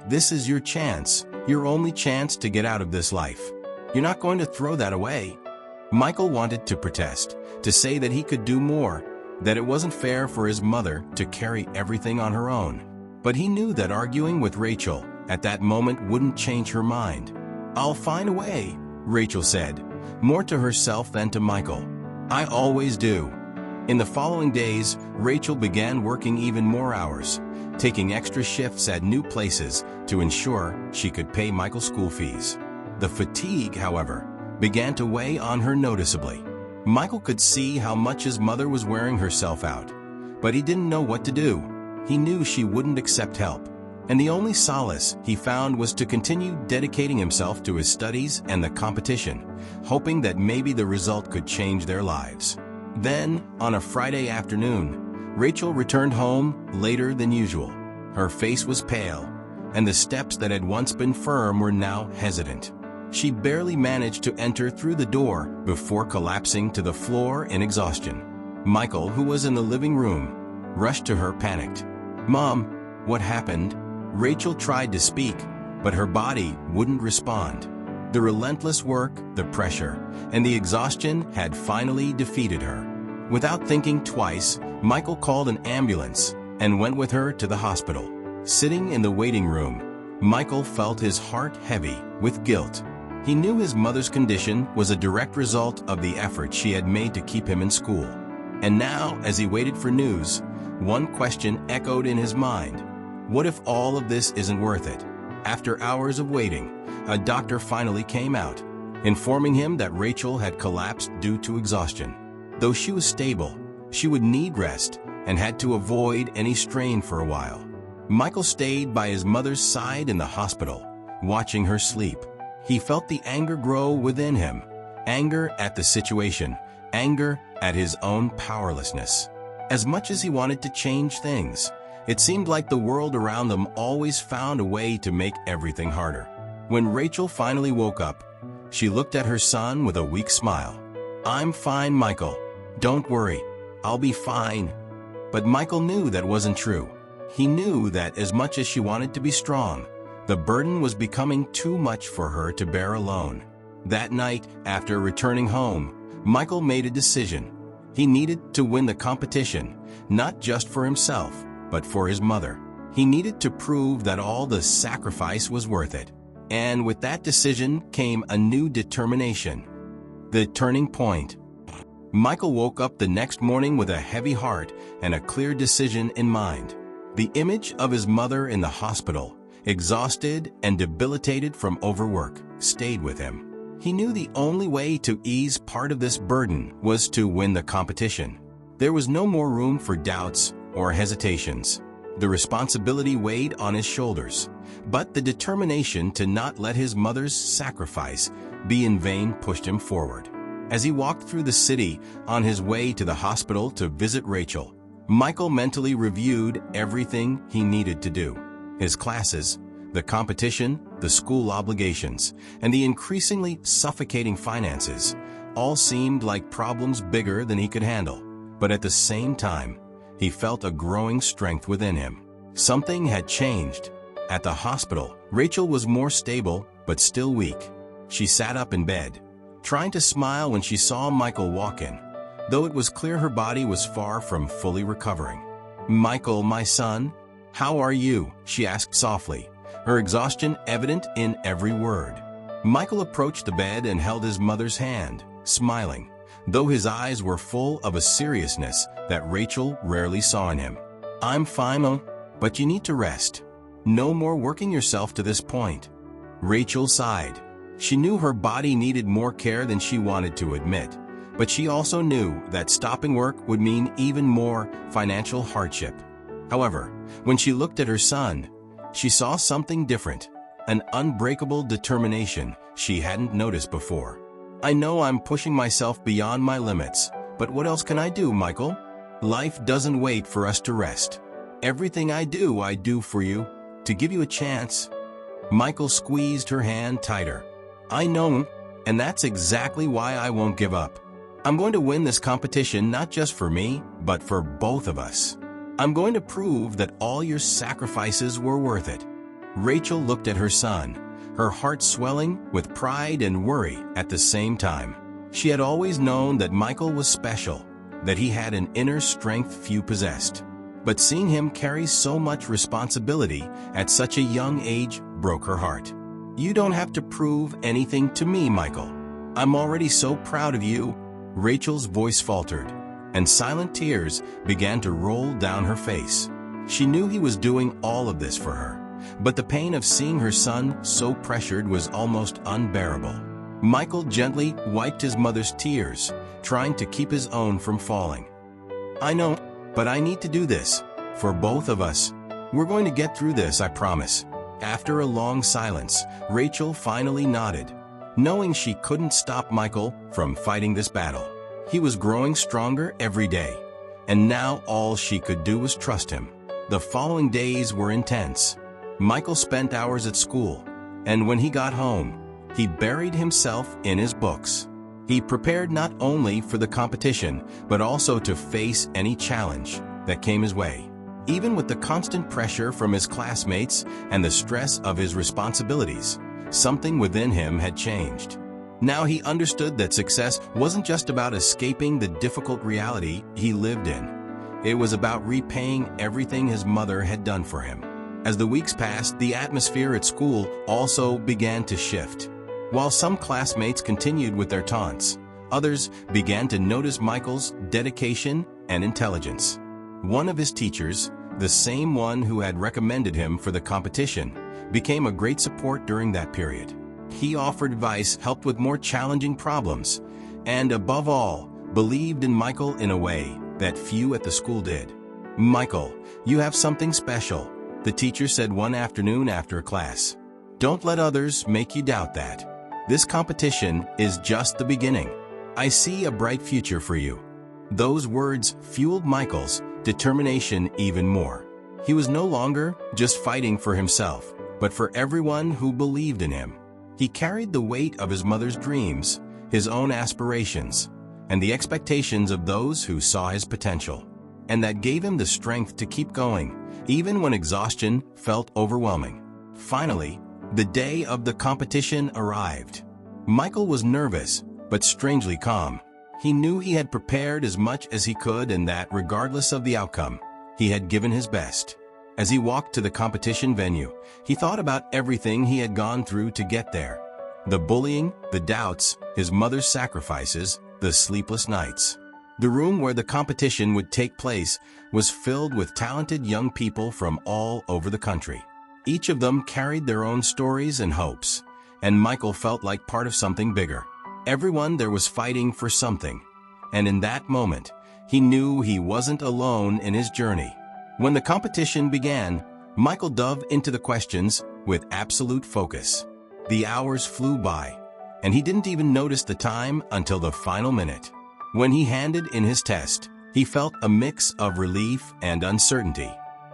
This is your chance, your only chance to get out of this life. You're not going to throw that away." Michael wanted to protest, to say that he could do more, that it wasn't fair for his mother to carry everything on her own. But he knew that arguing with Rachel at that moment wouldn't change her mind. "I'll find a way," Rachel said, more to herself than to Michael. "I always do." In the following days, Rachel began working even more hours, taking extra shifts at new places to ensure she could pay Michael's school fees. The fatigue, however, began to weigh on her noticeably. Michael could see how much his mother was wearing herself out, but he didn't know what to do. He knew she wouldn't accept help, and the only solace he found was to continue dedicating himself to his studies and the competition, hoping that maybe the result could change their lives. Then, on a Friday afternoon, Rachel returned home later than usual. Her face was pale, and the steps that had once been firm were now hesitant. She barely managed to enter through the door before collapsing to the floor in exhaustion. Michael, who was in the living room, rushed to her panicked. "Mom, what happened?" Rachel tried to speak, but her body wouldn't respond. The relentless work, the pressure, and the exhaustion had finally defeated her. Without thinking twice, Michael called an ambulance and went with her to the hospital. Sitting in the waiting room, Michael felt his heart heavy with guilt. He knew his mother's condition was a direct result of the effort she had made to keep him in school. And now, as he waited for news, one question echoed in his mind. What if all of this isn't worth it? After hours of waiting, a doctor finally came out, informing him that Rachel had collapsed due to exhaustion. Though she was stable, she would need rest and had to avoid any strain for a while. Michael stayed by his mother's side in the hospital, watching her sleep. He felt the anger grow within him, anger at the situation, anger at his own powerlessness. As much as he wanted to change things, it seemed like the world around them always found a way to make everything harder. When Rachel finally woke up, she looked at her son with a weak smile. "I'm fine, Michael. Don't worry. I'll be fine." But Michael knew that wasn't true. He knew that as much as she wanted to be strong, the burden was becoming too much for her to bear alone. That night, after returning home, Michael made a decision. He needed to win the competition, not just for himself, but for his mother. He needed to prove that all the sacrifice was worth it. And with that decision came a new determination. The turning point. Michael woke up the next morning with a heavy heart and a clear decision in mind. The image of his mother in the hospital, exhausted and debilitated from overwork, stayed with him. He knew the only way to ease part of this burden was to win the competition. There was no more room for doubts or hesitations. The responsibility weighed on his shoulders, but the determination to not let his mother's sacrifice be in vain pushed him forward. As he walked through the city on his way to the hospital to visit Rachel, Michael mentally reviewed everything he needed to do. His classes, the competition, the school obligations, and the increasingly suffocating finances all seemed like problems bigger than he could handle. But at the same time, he felt a growing strength within him. Something had changed. At the hospital, Rachel was more stable, but still weak. She sat up in bed, trying to smile when she saw Michael walk in, though it was clear her body was far from fully recovering. "Michael, my son, how are you?" she asked softly, her exhaustion evident in every word. Michael approached the bed and held his mother's hand, smiling, though his eyes were full of a seriousness that Rachel rarely saw in him. "I'm fine, but you need to rest. No more working yourself to this point." Rachel sighed. She knew her body needed more care than she wanted to admit, but she also knew that stopping work would mean even more financial hardship. However, when she looked at her son, she saw something different, an unbreakable determination she hadn't noticed before. "I know I'm pushing myself beyond my limits, but what else can I do, Michael? Life doesn't wait for us to rest. Everything I do for you, to give you a chance." Michael squeezed her hand tighter. "I know, and that's exactly why I won't give up. I'm going to win this competition not just for me, but for both of us. I'm going to prove that all your sacrifices were worth it." Rachel looked at her son, her heart swelling with pride and worry at the same time. She had always known that Michael was special, that he had an inner strength few possessed. But seeing him carry so much responsibility at such a young age broke her heart. "You don't have to prove anything to me, Michael. I'm already so proud of you." Rachel's voice faltered, and silent tears began to roll down her face. She knew he was doing all of this for her, but the pain of seeing her son so pressured was almost unbearable. Michael gently wiped his mother's tears, trying to keep his own from falling. "I know, but I need to do this, for both of us. We're going to get through this, I promise." After a long silence, Rachel finally nodded, knowing she couldn't stop Michael from fighting this battle. He was growing stronger every day, and now all she could do was trust him. The following days were intense. Michael spent hours at school, and when he got home, he buried himself in his books. He prepared not only for the competition, but also to face any challenge that came his way. Even with the constant pressure from his classmates and the stress of his responsibilities, something within him had changed. Now he understood that success wasn't just about escaping the difficult reality he lived in. It was about repaying everything his mother had done for him. As the weeks passed, the atmosphere at school also began to shift. While some classmates continued with their taunts, others began to notice Michael's dedication and intelligence. One of his teachers, the same one who had recommended him for the competition, became a great support during that period. He offered advice, helped with more challenging problems, and above all, believed in Michael in a way that few at the school did. "Michael, you have something special," the teacher said one afternoon after class. "Don't let others make you doubt that. This competition is just the beginning. I see a bright future for you." Those words fueled Michael's determination even more. He was no longer just fighting for himself, but for everyone who believed in him. He carried the weight of his mother's dreams, his own aspirations, and the expectations of those who saw his potential. And that gave him the strength to keep going, even when exhaustion felt overwhelming. Finally, the day of the competition arrived. Michael was nervous, but strangely calm. He knew he had prepared as much as he could and that, regardless of the outcome, he had given his best. As he walked to the competition venue, he thought about everything he had gone through to get there. The bullying, the doubts, his mother's sacrifices, the sleepless nights. The room where the competition would take place was filled with talented young people from all over the country. Each of them carried their own stories and hopes, and Michael felt like part of something bigger. Everyone there was fighting for something, and in that moment, he knew he wasn't alone in his journey. When the competition began, Michael dove into the questions with absolute focus. The hours flew by, and he didn't even notice the time until the final minute. When he handed in his test, he felt a mix of relief and uncertainty.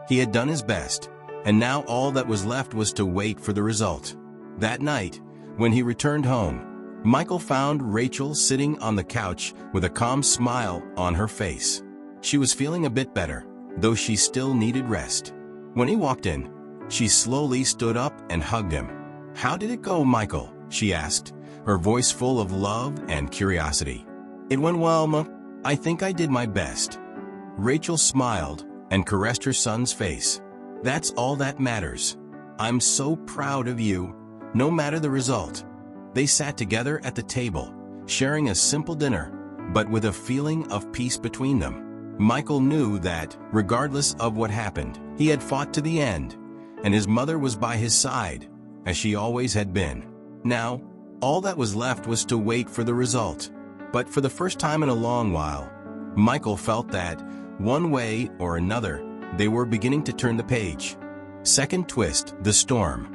He had done his best, and now all that was left was to wait for the result. That night, when he returned home, Michael found Rachel sitting on the couch with a calm smile on her face. She was feeling a bit better, though she still needed rest. When he walked in, she slowly stood up and hugged him. "How did it go, Michael?" she asked, her voice full of love and curiosity. "It went well, Ma. I think I did my best." Rachel smiled and caressed her son's face. "That's all that matters. I'm so proud of you, no matter the result." They sat together at the table, sharing a simple dinner, but with a feeling of peace between them. Michael knew that, regardless of what happened, he had fought to the end, and his mother was by his side, as she always had been. Now, all that was left was to wait for the result. But for the first time in a long while, Michael felt that, one way or another, they were beginning to turn the page. Second twist, the storm.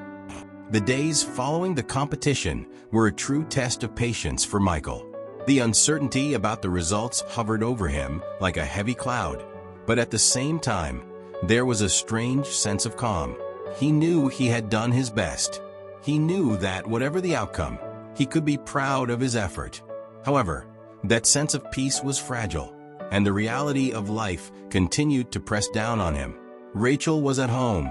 The days following the competition were a true test of patience for Michael. The uncertainty about the results hovered over him like a heavy cloud, but at the same time, there was a strange sense of calm. He knew he had done his best. He knew that whatever the outcome, he could be proud of his effort. However, that sense of peace was fragile, and the reality of life continued to press down on him. Rachel was at home,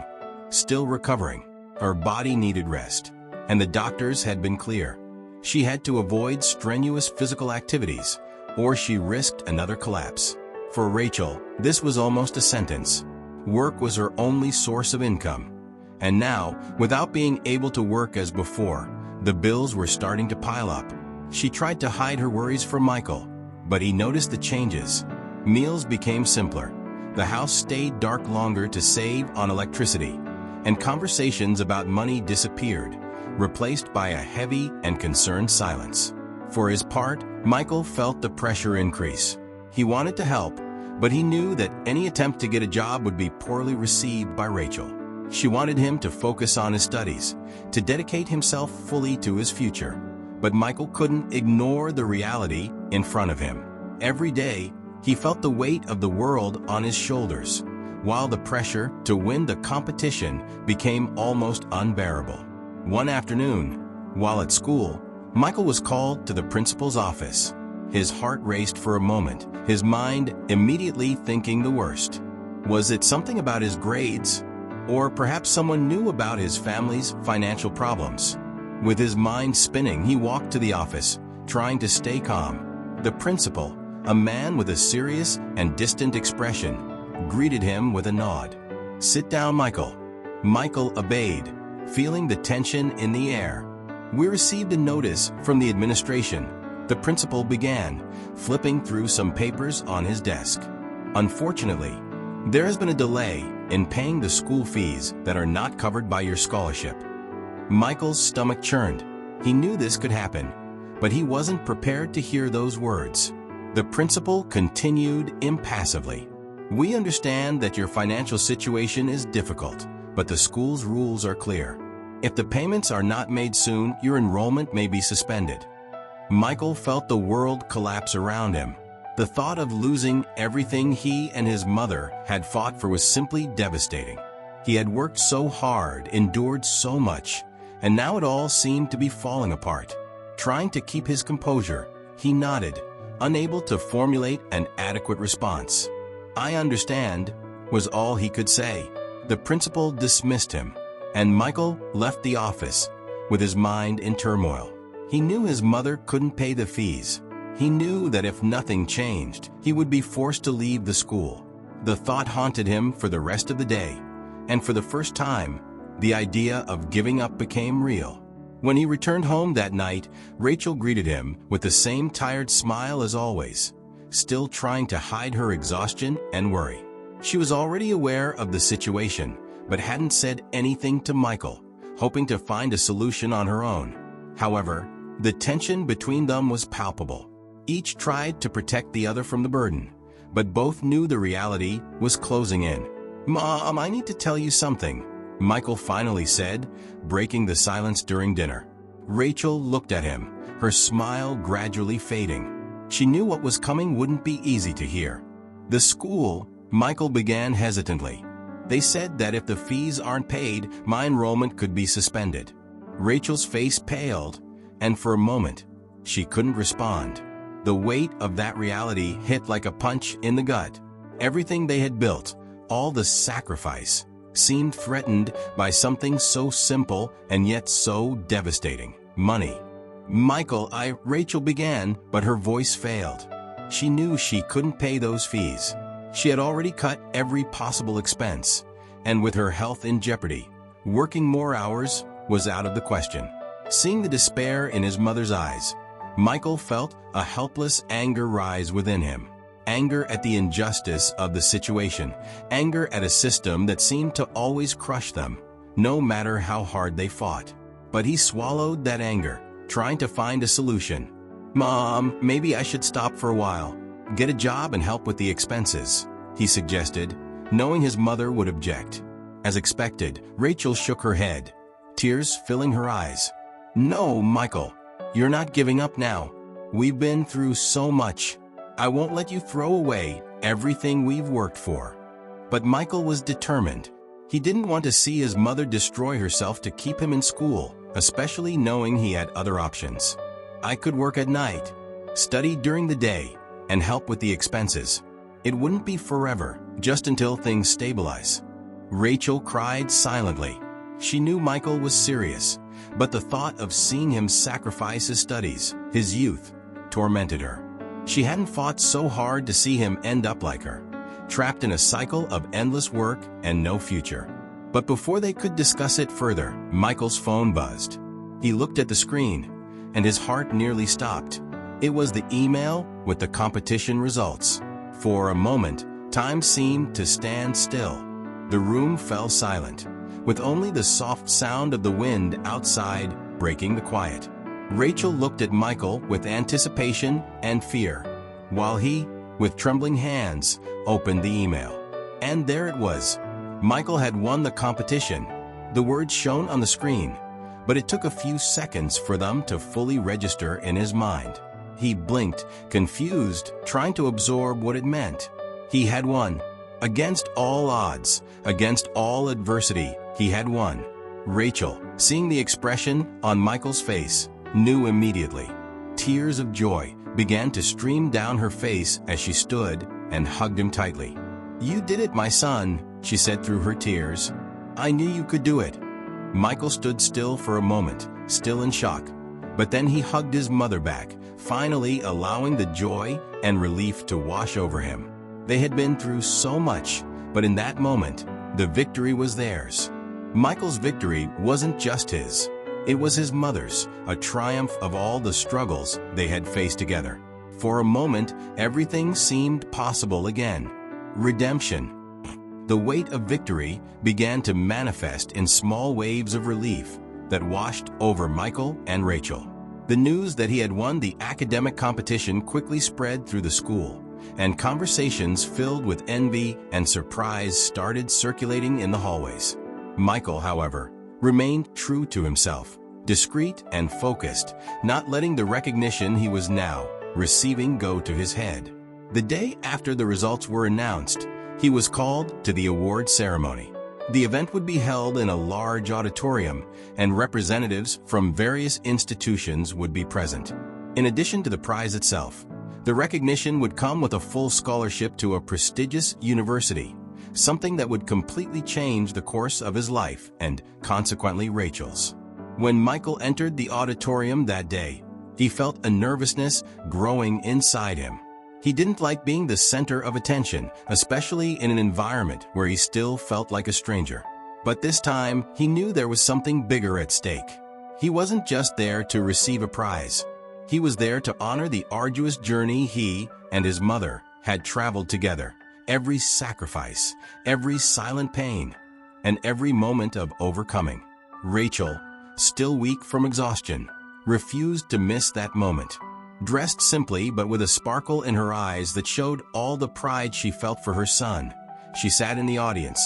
still recovering. Her body needed rest, and the doctors had been clear. She had to avoid strenuous physical activities, or she risked another collapse. For Rachel, this was almost a sentence. Work was her only source of income. And now, without being able to work as before, the bills were starting to pile up. She tried to hide her worries from Michael, but he noticed the changes. Meals became simpler. The house stayed dark longer to save on electricity, and conversations about money disappeared, replaced by a heavy and concerned silence. For his part, Michael felt the pressure increase. He wanted to help, but he knew that any attempt to get a job would be poorly received by Rachel. She wanted him to focus on his studies, to dedicate himself fully to his future. But Michael couldn't ignore the reality in front of him. Every day, he felt the weight of the world on his shoulders, while the pressure to win the competition became almost unbearable. One afternoon, while at school, Michael was called to the principal's office. His heart raced for a moment, his mind immediately thinking the worst. Was it something about his grades? Or perhaps someone knew about his family's financial problems? With his mind spinning, he walked to the office, trying to stay calm. The principal, a man with a serious and distant expression, greeted him with a nod. "Sit down, Michael." Michael obeyed, feeling the tension in the air. "We received a notice from the administration," the principal began, flipping through some papers on his desk. "Unfortunately, there has been a delay in paying the school fees that are not covered by your scholarship." Michael's stomach churned. He knew this could happen, but he wasn't prepared to hear those words. The principal continued impassively. "We understand that your financial situation is difficult, but the school's rules are clear. If the payments are not made soon, your enrollment may be suspended." Michael felt the world collapse around him. The thought of losing everything he and his mother had fought for was simply devastating. He had worked so hard, endured so much, and now it all seemed to be falling apart. Trying to keep his composure, he nodded, unable to formulate an adequate response. "I understand," was all he could say. The principal dismissed him, and Michael left the office with his mind in turmoil. He knew his mother couldn't pay the fees. He knew that if nothing changed, he would be forced to leave the school. The thought haunted him for the rest of the day, and for the first time, the idea of giving up became real. When he returned home that night, Rachel greeted him with the same tired smile as always, still trying to hide her exhaustion and worry. She was already aware of the situation, but hadn't said anything to Michael, hoping to find a solution on her own. However, the tension between them was palpable. Each tried to protect the other from the burden, but both knew the reality was closing in. "Mom, I need to tell you something," Michael finally said, breaking the silence during dinner. Rachel looked at him, her smile gradually fading. She knew what was coming wouldn't be easy to hear. "The school," Michael began hesitantly. "They said that if the fees aren't paid, my enrollment could be suspended." Rachel's face paled, and for a moment, she couldn't respond. The weight of that reality hit like a punch in the gut. Everything they had built, all the sacrifice, seemed threatened by something so simple and yet so devastating: money. Rachel began, but her voice failed. She knew she couldn't pay those fees. She had already cut every possible expense, and with her health in jeopardy, working more hours was out of the question. Seeing the despair in his mother's eyes, Michael felt a helpless anger rise within him. Anger at the injustice of the situation, anger at a system that seemed to always crush them, no matter how hard they fought. But he swallowed that anger, trying to find a solution. "Mom, maybe I should stop for a while. Get a job and help with the expenses," he suggested, knowing his mother would object. As expected, Rachel shook her head, tears filling her eyes. "No, Michael, you're not giving up now. We've been through so much. I won't let you throw away everything we've worked for." But Michael was determined. He didn't want to see his mother destroy herself to keep him in school, especially knowing he had other options. "I could work at night, study during the day, and help with the expenses. It wouldn't be forever, just until things stabilize." Rachel cried silently. She knew Michael was serious, but the thought of seeing him sacrifice his studies, his youth, tormented her. She hadn't fought so hard to see him end up like her, trapped in a cycle of endless work and no future. But before they could discuss it further, Michael's phone buzzed. He looked at the screen, and his heart nearly stopped. It was the email with the competition results. For a moment, time seemed to stand still. The room fell silent, with only the soft sound of the wind outside breaking the quiet. Rachel looked at Michael with anticipation and fear, while he, with trembling hands, opened the email. And there it was. Michael had won the competition. The words shone on the screen, but it took a few seconds for them to fully register in his mind. He blinked, confused, trying to absorb what it meant. He had won. Against all odds, against all adversity, he had won. Rachel, seeing the expression on Michael's face, knew immediately. Tears of joy began to stream down her face as she stood and hugged him tightly. "You did it, my son," she said through her tears. "I knew you could do it." Michael stood still for a moment, still in shock. But then he hugged his mother back, finally allowing the joy and relief to wash over him. They had been through so much, but in that moment, the victory was theirs. Michael's victory wasn't just his. It was his mother's, a triumph of all the struggles they had faced together. For a moment, everything seemed possible again. Redemption. The weight of victory began to manifest in small waves of relief that washed over Michael and Rachel. The news that he had won the academic competition quickly spread through the school, and conversations filled with envy and surprise started circulating in the hallways. Michael, however, remained true to himself, discreet and focused, not letting the recognition he was now receiving go to his head. The day after the results were announced, he was called to the award ceremony. The event would be held in a large auditorium, and representatives from various institutions would be present. In addition to the prize itself, the recognition would come with a full scholarship to a prestigious university, something that would completely change the course of his life and, consequently, Rachel's. When Michael entered the auditorium that day, he felt a nervousness growing inside him. He didn't like being the center of attention, especially in an environment where he still felt like a stranger. But this time, he knew there was something bigger at stake. He wasn't just there to receive a prize. He was there to honor the arduous journey he and his mother had traveled together. Every sacrifice, every silent pain, and every moment of overcoming. Rachel, still weak from exhaustion, refused to miss that moment. Dressed simply but with a sparkle in her eyes that showed all the pride she felt for her son, she sat in the audience,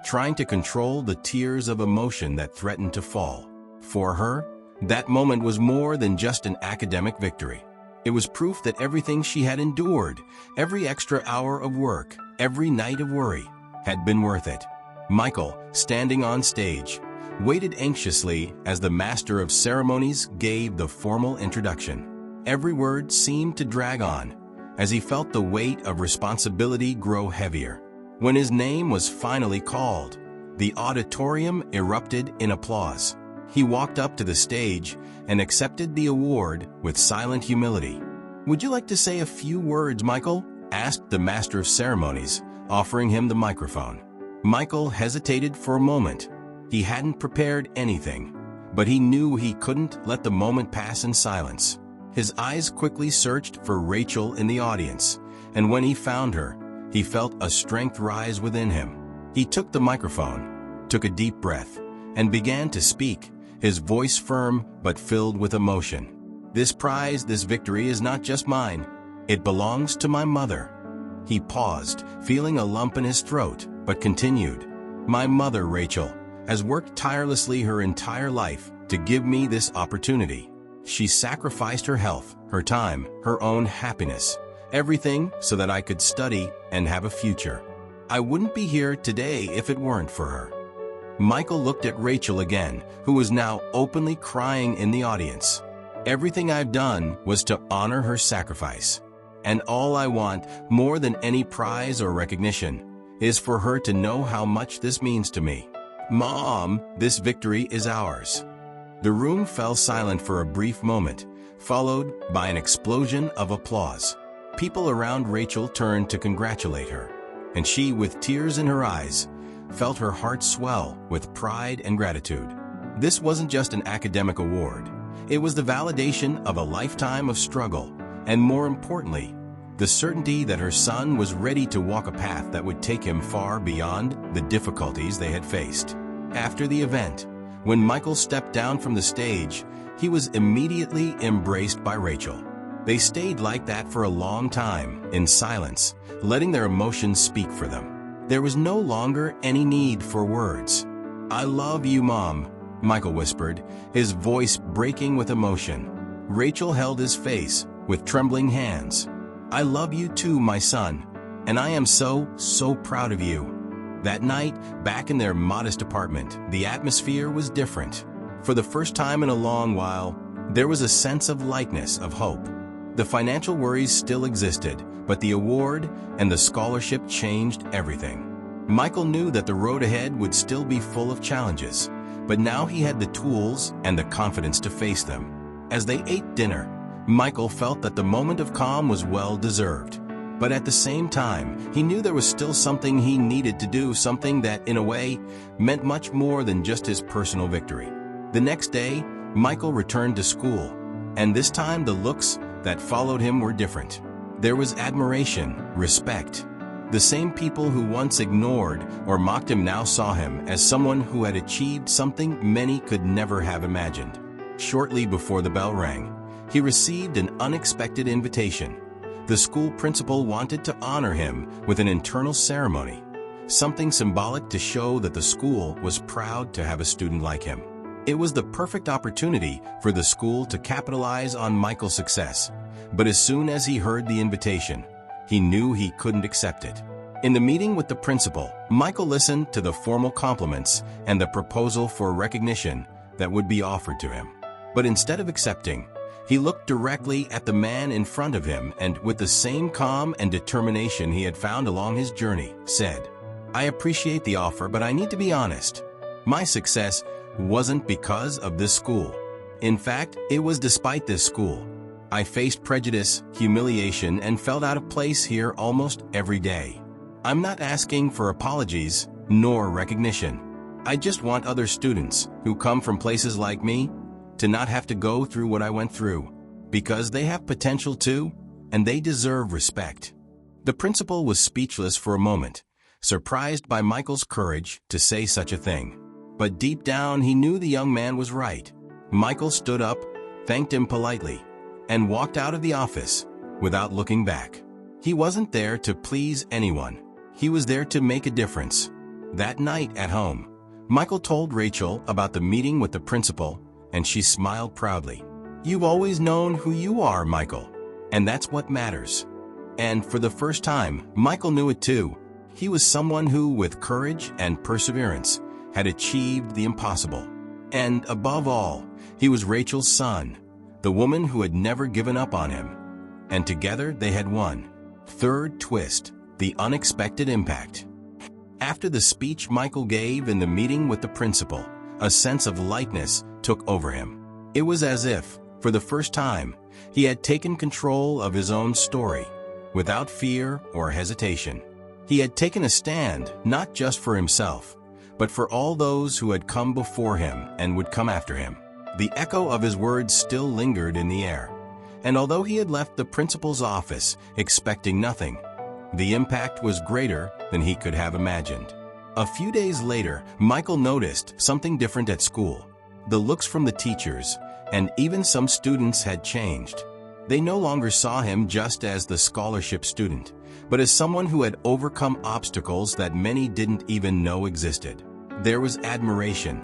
trying to control the tears of emotion that threatened to fall. For her, that moment was more than just an academic victory. It was proof that everything she had endured, every extra hour of work, every night of worry, had been worth it. Michael, standing on stage, waited anxiously as the master of ceremonies gave the formal introduction. Every word seemed to drag on, as he felt the weight of responsibility grow heavier. When his name was finally called, the auditorium erupted in applause. He walked up to the stage and accepted the award with silent humility. "Would you like to say a few words, Michael?" asked the master of ceremonies, offering him the microphone. Michael hesitated for a moment. He hadn't prepared anything, but he knew he couldn't let the moment pass in silence. His eyes quickly searched for Rachel in the audience, and when he found her, he felt a strength rise within him. He took the microphone, took a deep breath, and began to speak, his voice firm but filled with emotion. "This prize, this victory is not just mine. It belongs to my mother." He paused, feeling a lump in his throat, but continued. "My mother, Rachel, has worked tirelessly her entire life to give me this opportunity. She sacrificed her health, her time, her own happiness, everything so that I could study and have a future. I wouldn't be here today if it weren't for her." Michael looked at Rachel again, who was now openly crying in the audience. "Everything I've done was to honor her sacrifice. And all I want, more than any prize or recognition, is for her to know how much this means to me. Mom, this victory is ours." The room fell silent for a brief moment, followed by an explosion of applause. People around Rachel turned to congratulate her, and she, with tears in her eyes, felt her heart swell with pride and gratitude. This wasn't just an academic award. It was the validation of a lifetime of struggle, and more importantly, the certainty that her son was ready to walk a path that would take him far beyond the difficulties they had faced. After the event, when Michael stepped down from the stage, he was immediately embraced by Rachel. They stayed like that for a long time, in silence, letting their emotions speak for them. There was no longer any need for words. "I love you, Mom," Michael whispered, his voice breaking with emotion. Rachel held his face with trembling hands. "I love you too, my son, and I am so proud of you." That night, back in their modest apartment, the atmosphere was different. For the first time in a long while, there was a sense of lightness, of hope. The financial worries still existed, but the award and the scholarship changed everything. Michael knew that the road ahead would still be full of challenges, but now he had the tools and the confidence to face them. As they ate dinner, Michael felt that the moment of calm was well-deserved. But at the same time, he knew there was still something he needed to do, something that, in a way, meant much more than just his personal victory. The next day, Michael returned to school, and this time the looks that followed him were different. There was admiration, respect. The same people who once ignored or mocked him now saw him as someone who had achieved something many could never have imagined. Shortly before the bell rang, he received an unexpected invitation. The school principal wanted to honor him with an internal ceremony, something symbolic to show that the school was proud to have a student like him. It was the perfect opportunity for the school to capitalize on Michael's success, but as soon as he heard the invitation, he knew he couldn't accept it. In the meeting with the principal, Michael listened to the formal compliments and the proposal for recognition that would be offered to him. But instead of accepting, he looked directly at the man in front of him and, with the same calm and determination he had found along his journey, said, "I appreciate the offer, but I need to be honest. My success wasn't because of this school. In fact, it was despite this school. I faced prejudice, humiliation, and felt out of place here almost every day. I'm not asking for apologies, nor recognition. I just want other students who come from places like me to not have to go through what I went through, because they have potential too, and they deserve respect. The principal was speechless for a moment, surprised by Michael's courage to say such a thing. But deep down, he knew the young man was right. Michael stood up, thanked him politely, and walked out of the office without looking back. He wasn't there to please anyone. He was there to make a difference. That night at home, Michael told Rachel about the meeting with the principal, and she smiled proudly. "You've always known who you are, Michael, and that's what matters." And for the first time, Michael knew it too. He was someone who, with courage and perseverance, had achieved the impossible. And above all, he was Rachel's son, the woman who had never given up on him. And together they had won. Third twist, the unexpected impact. After the speech Michael gave in the meeting with the principal, a sense of lightness took over him. It was as if, for the first time, he had taken control of his own story, without fear or hesitation. He had taken a stand not just for himself, but for all those who had come before him and would come after him. The echo of his words still lingered in the air, and although he had left the principal's office expecting nothing, the impact was greater than he could have imagined. A few days later, Michael noticed something different at school. The looks from the teachers and even some students had changed. They no longer saw him just as the scholarship student, but as someone who had overcome obstacles that many didn't even know existed. There was admiration,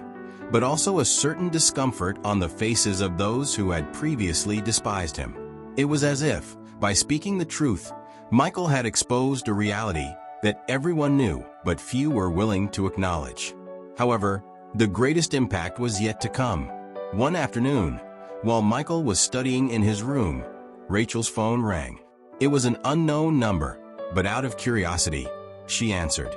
but also a certain discomfort on the faces of those who had previously despised him. It was as if, by speaking the truth, Michael had exposed a reality that everyone knew, but few were willing to acknowledge. However, the greatest impact was yet to come. One afternoon, while Michael was studying in his room, Rachel's phone rang. It was an unknown number, but out of curiosity, she answered.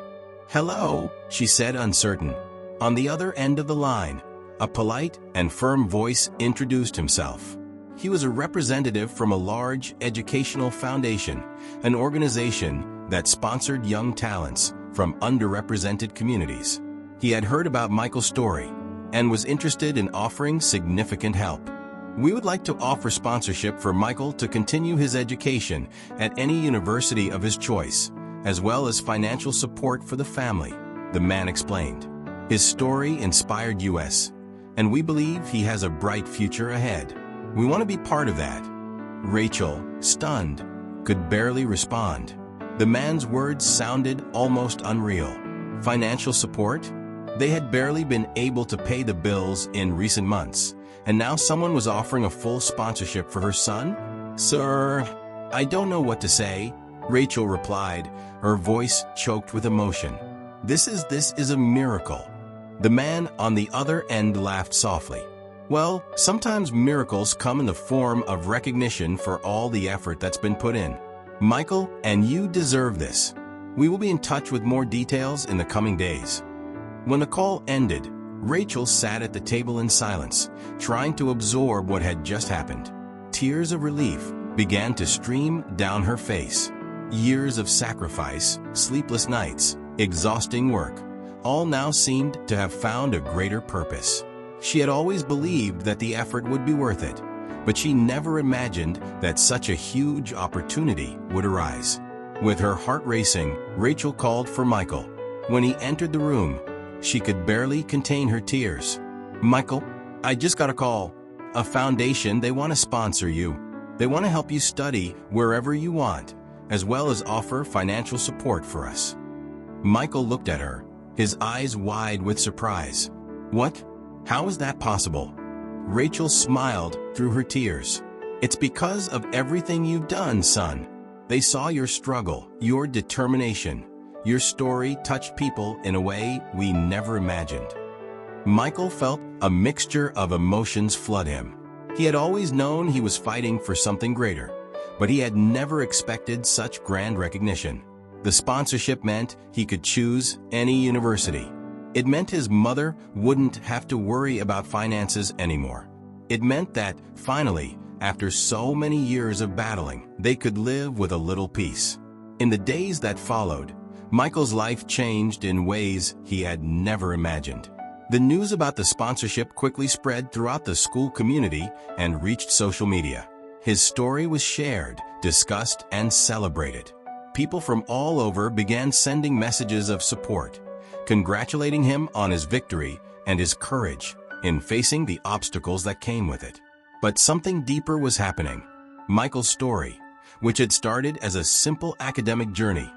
"Hello," she said, uncertain. On the other end of the line, a polite and firm voice introduced himself. He was a representative from a large educational foundation, an organization that sponsored young talents from underrepresented communities. He had heard about Michael's story and was interested in offering significant help. "We would like to offer sponsorship for Michael to continue his education at any university of his choice, as well as financial support for the family," the man explained. His story inspired us, and we believe he has a bright future ahead. We want to be part of that. Rachel, stunned, could barely respond. The man's words sounded almost unreal. Financial support? They had barely been able to pay the bills in recent months, and now someone was offering a full sponsorship for her son? "Sir, I don't know what to say," Rachel replied, her voice choked with emotion. This is a miracle." The man on the other end laughed softly. "Well, sometimes miracles come in the form of recognition for all the effort that's been put in. Michael, and you deserve this. We will be in touch with more details in the coming days." When the call ended, Rachel sat at the table in silence, trying to absorb what had just happened. Tears of relief began to stream down her face. Years of sacrifice, sleepless nights, exhausting work, all now seemed to have found a greater purpose. She had always believed that the effort would be worth it, but she never imagined that such a huge opportunity would arise. With her heart racing, Rachel called for Michael. When he entered the room, she could barely contain her tears. "Michael, I just got a call. A foundation, they want to sponsor you. They want to help you study wherever you want, as well as offer financial support for us." Michael looked at her, his eyes wide with surprise. "What? How is that possible?" Rachel smiled through her tears. "It's because of everything you've done, son. They saw your struggle, your determination. Your story touched people in a way we never imagined." Michael felt a mixture of emotions flood him. He had always known he was fighting for something greater, but he had never expected such grand recognition. The sponsorship meant he could choose any university, It meant his mother wouldn't have to worry about finances anymore. It meant that, finally, after so many years of battling, they could live with a little peace. In the days that followed, Michael's life changed in ways he had never imagined. The news about the sponsorship quickly spread throughout the school community and reached social media. His story was shared, discussed, and celebrated. People from all over began sending messages of support, congratulating him on his victory and his courage in facing the obstacles that came with it. But something deeper was happening. Michael's story, which had started as a simple academic journey,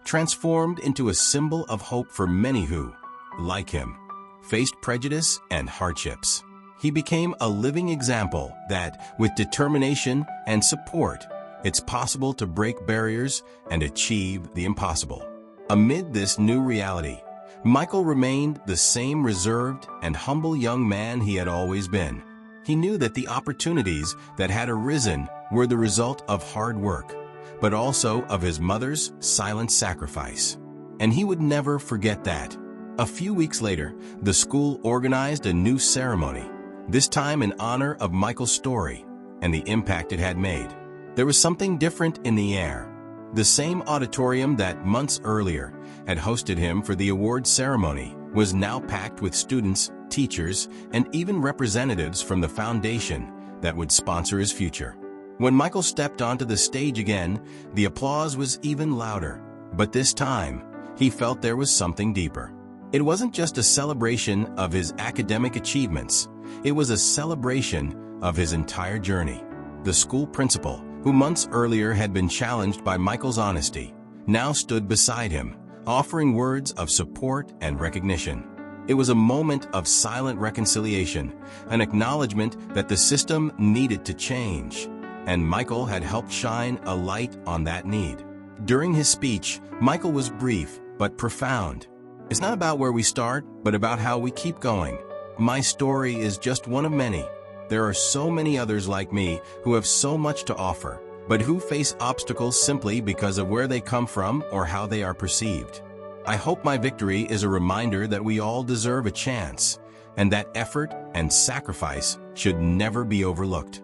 transformed into a symbol of hope for many who, like him, faced prejudice and hardships. He became a living example that, with determination and support, it's possible to break barriers and achieve the impossible. Amid this new reality, Michael remained the same reserved and humble young man he had always been. He knew that the opportunities that had arisen were the result of hard work, but also of his mother's silent sacrifice. And he would never forget that. A few weeks later, the school organized a new ceremony, this time in honor of Michael's story and the impact it had made. There was something different in the air. The same auditorium that months earlier had hosted him for the award ceremony was now packed with students, teachers, and even representatives from the foundation that would sponsor his future. When Michael stepped onto the stage again, the applause was even louder. But this time, he felt there was something deeper. It wasn't just a celebration of his academic achievements. It was a celebration of his entire journey. The school principal, who months earlier had been challenged by Michael's honesty, now stood beside him, offering words of support and recognition. It was a moment of silent reconciliation, an acknowledgement that the system needed to change, and Michael had helped shine a light on that need. During his speech, Michael was brief but profound. It's not about where we start, but about how we keep going. My story is just one of many. There are so many others like me who have so much to offer, but who face obstacles simply because of where they come from or how they are perceived. I hope my victory is a reminder that we all deserve a chance, and that effort and sacrifice should never be overlooked.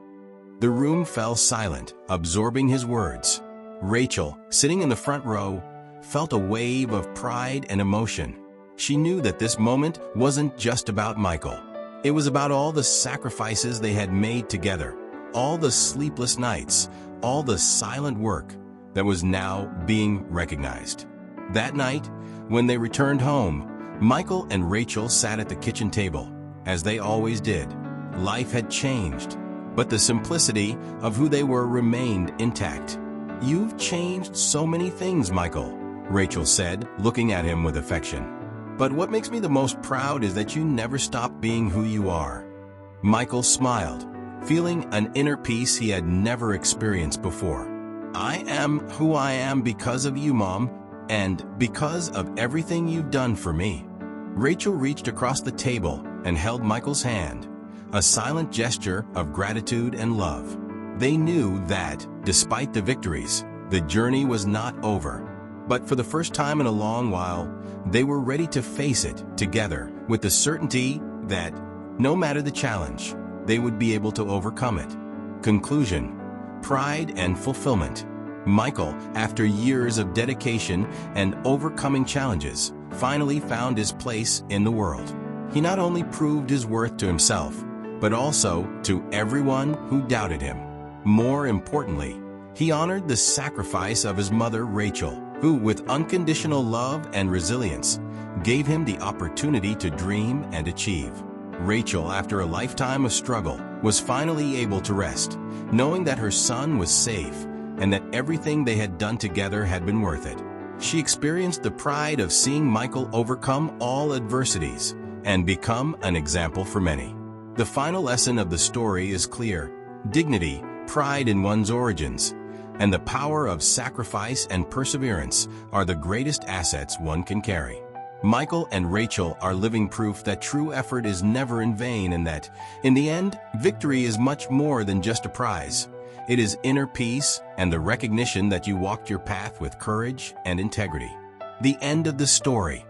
The room fell silent, absorbing his words. Rachel, sitting in the front row, felt a wave of pride and emotion. She knew that this moment wasn't just about Michael. It was about all the sacrifices they had made together, all the sleepless nights, all the silent work that was now being recognized. That night, when they returned home, Michael and Rachel sat at the kitchen table, as they always did. Life had changed, but the simplicity of who they were remained intact. "You've changed so many things, Michael," Rachel said, looking at him with affection. "But what makes me the most proud is that you never stopped being who you are." Michael smiled, feeling an inner peace he had never experienced before. "I am who I am because of you, Mom, and because of everything you've done for me." Rachel reached across the table and held Michael's hand, a silent gesture of gratitude and love. They knew that, despite the victories, the journey was not over. But for the first time in a long while, they were ready to face it together with the certainty that, no matter the challenge, they would be able to overcome it. Conclusion: pride and fulfillment. Michael, after years of dedication and overcoming challenges, finally found his place in the world. He not only proved his worth to himself, but also to everyone who doubted him. More importantly, he honored the sacrifice of his mother, Rachel, who, with unconditional love and resilience, gave him the opportunity to dream and achieve. Rachel, after a lifetime of struggle, was finally able to rest, knowing that her son was safe and that everything they had done together had been worth it. She experienced the pride of seeing Michael overcome all adversities and become an example for many. The final lesson of the story is clear: dignity, pride in one's origins, and the power of sacrifice and perseverance are the greatest assets one can carry. Michael and Rachel are living proof that true effort is never in vain, and that, in the end, victory is much more than just a prize. It is inner peace and the recognition that you walked your path with courage and integrity. The end of the story.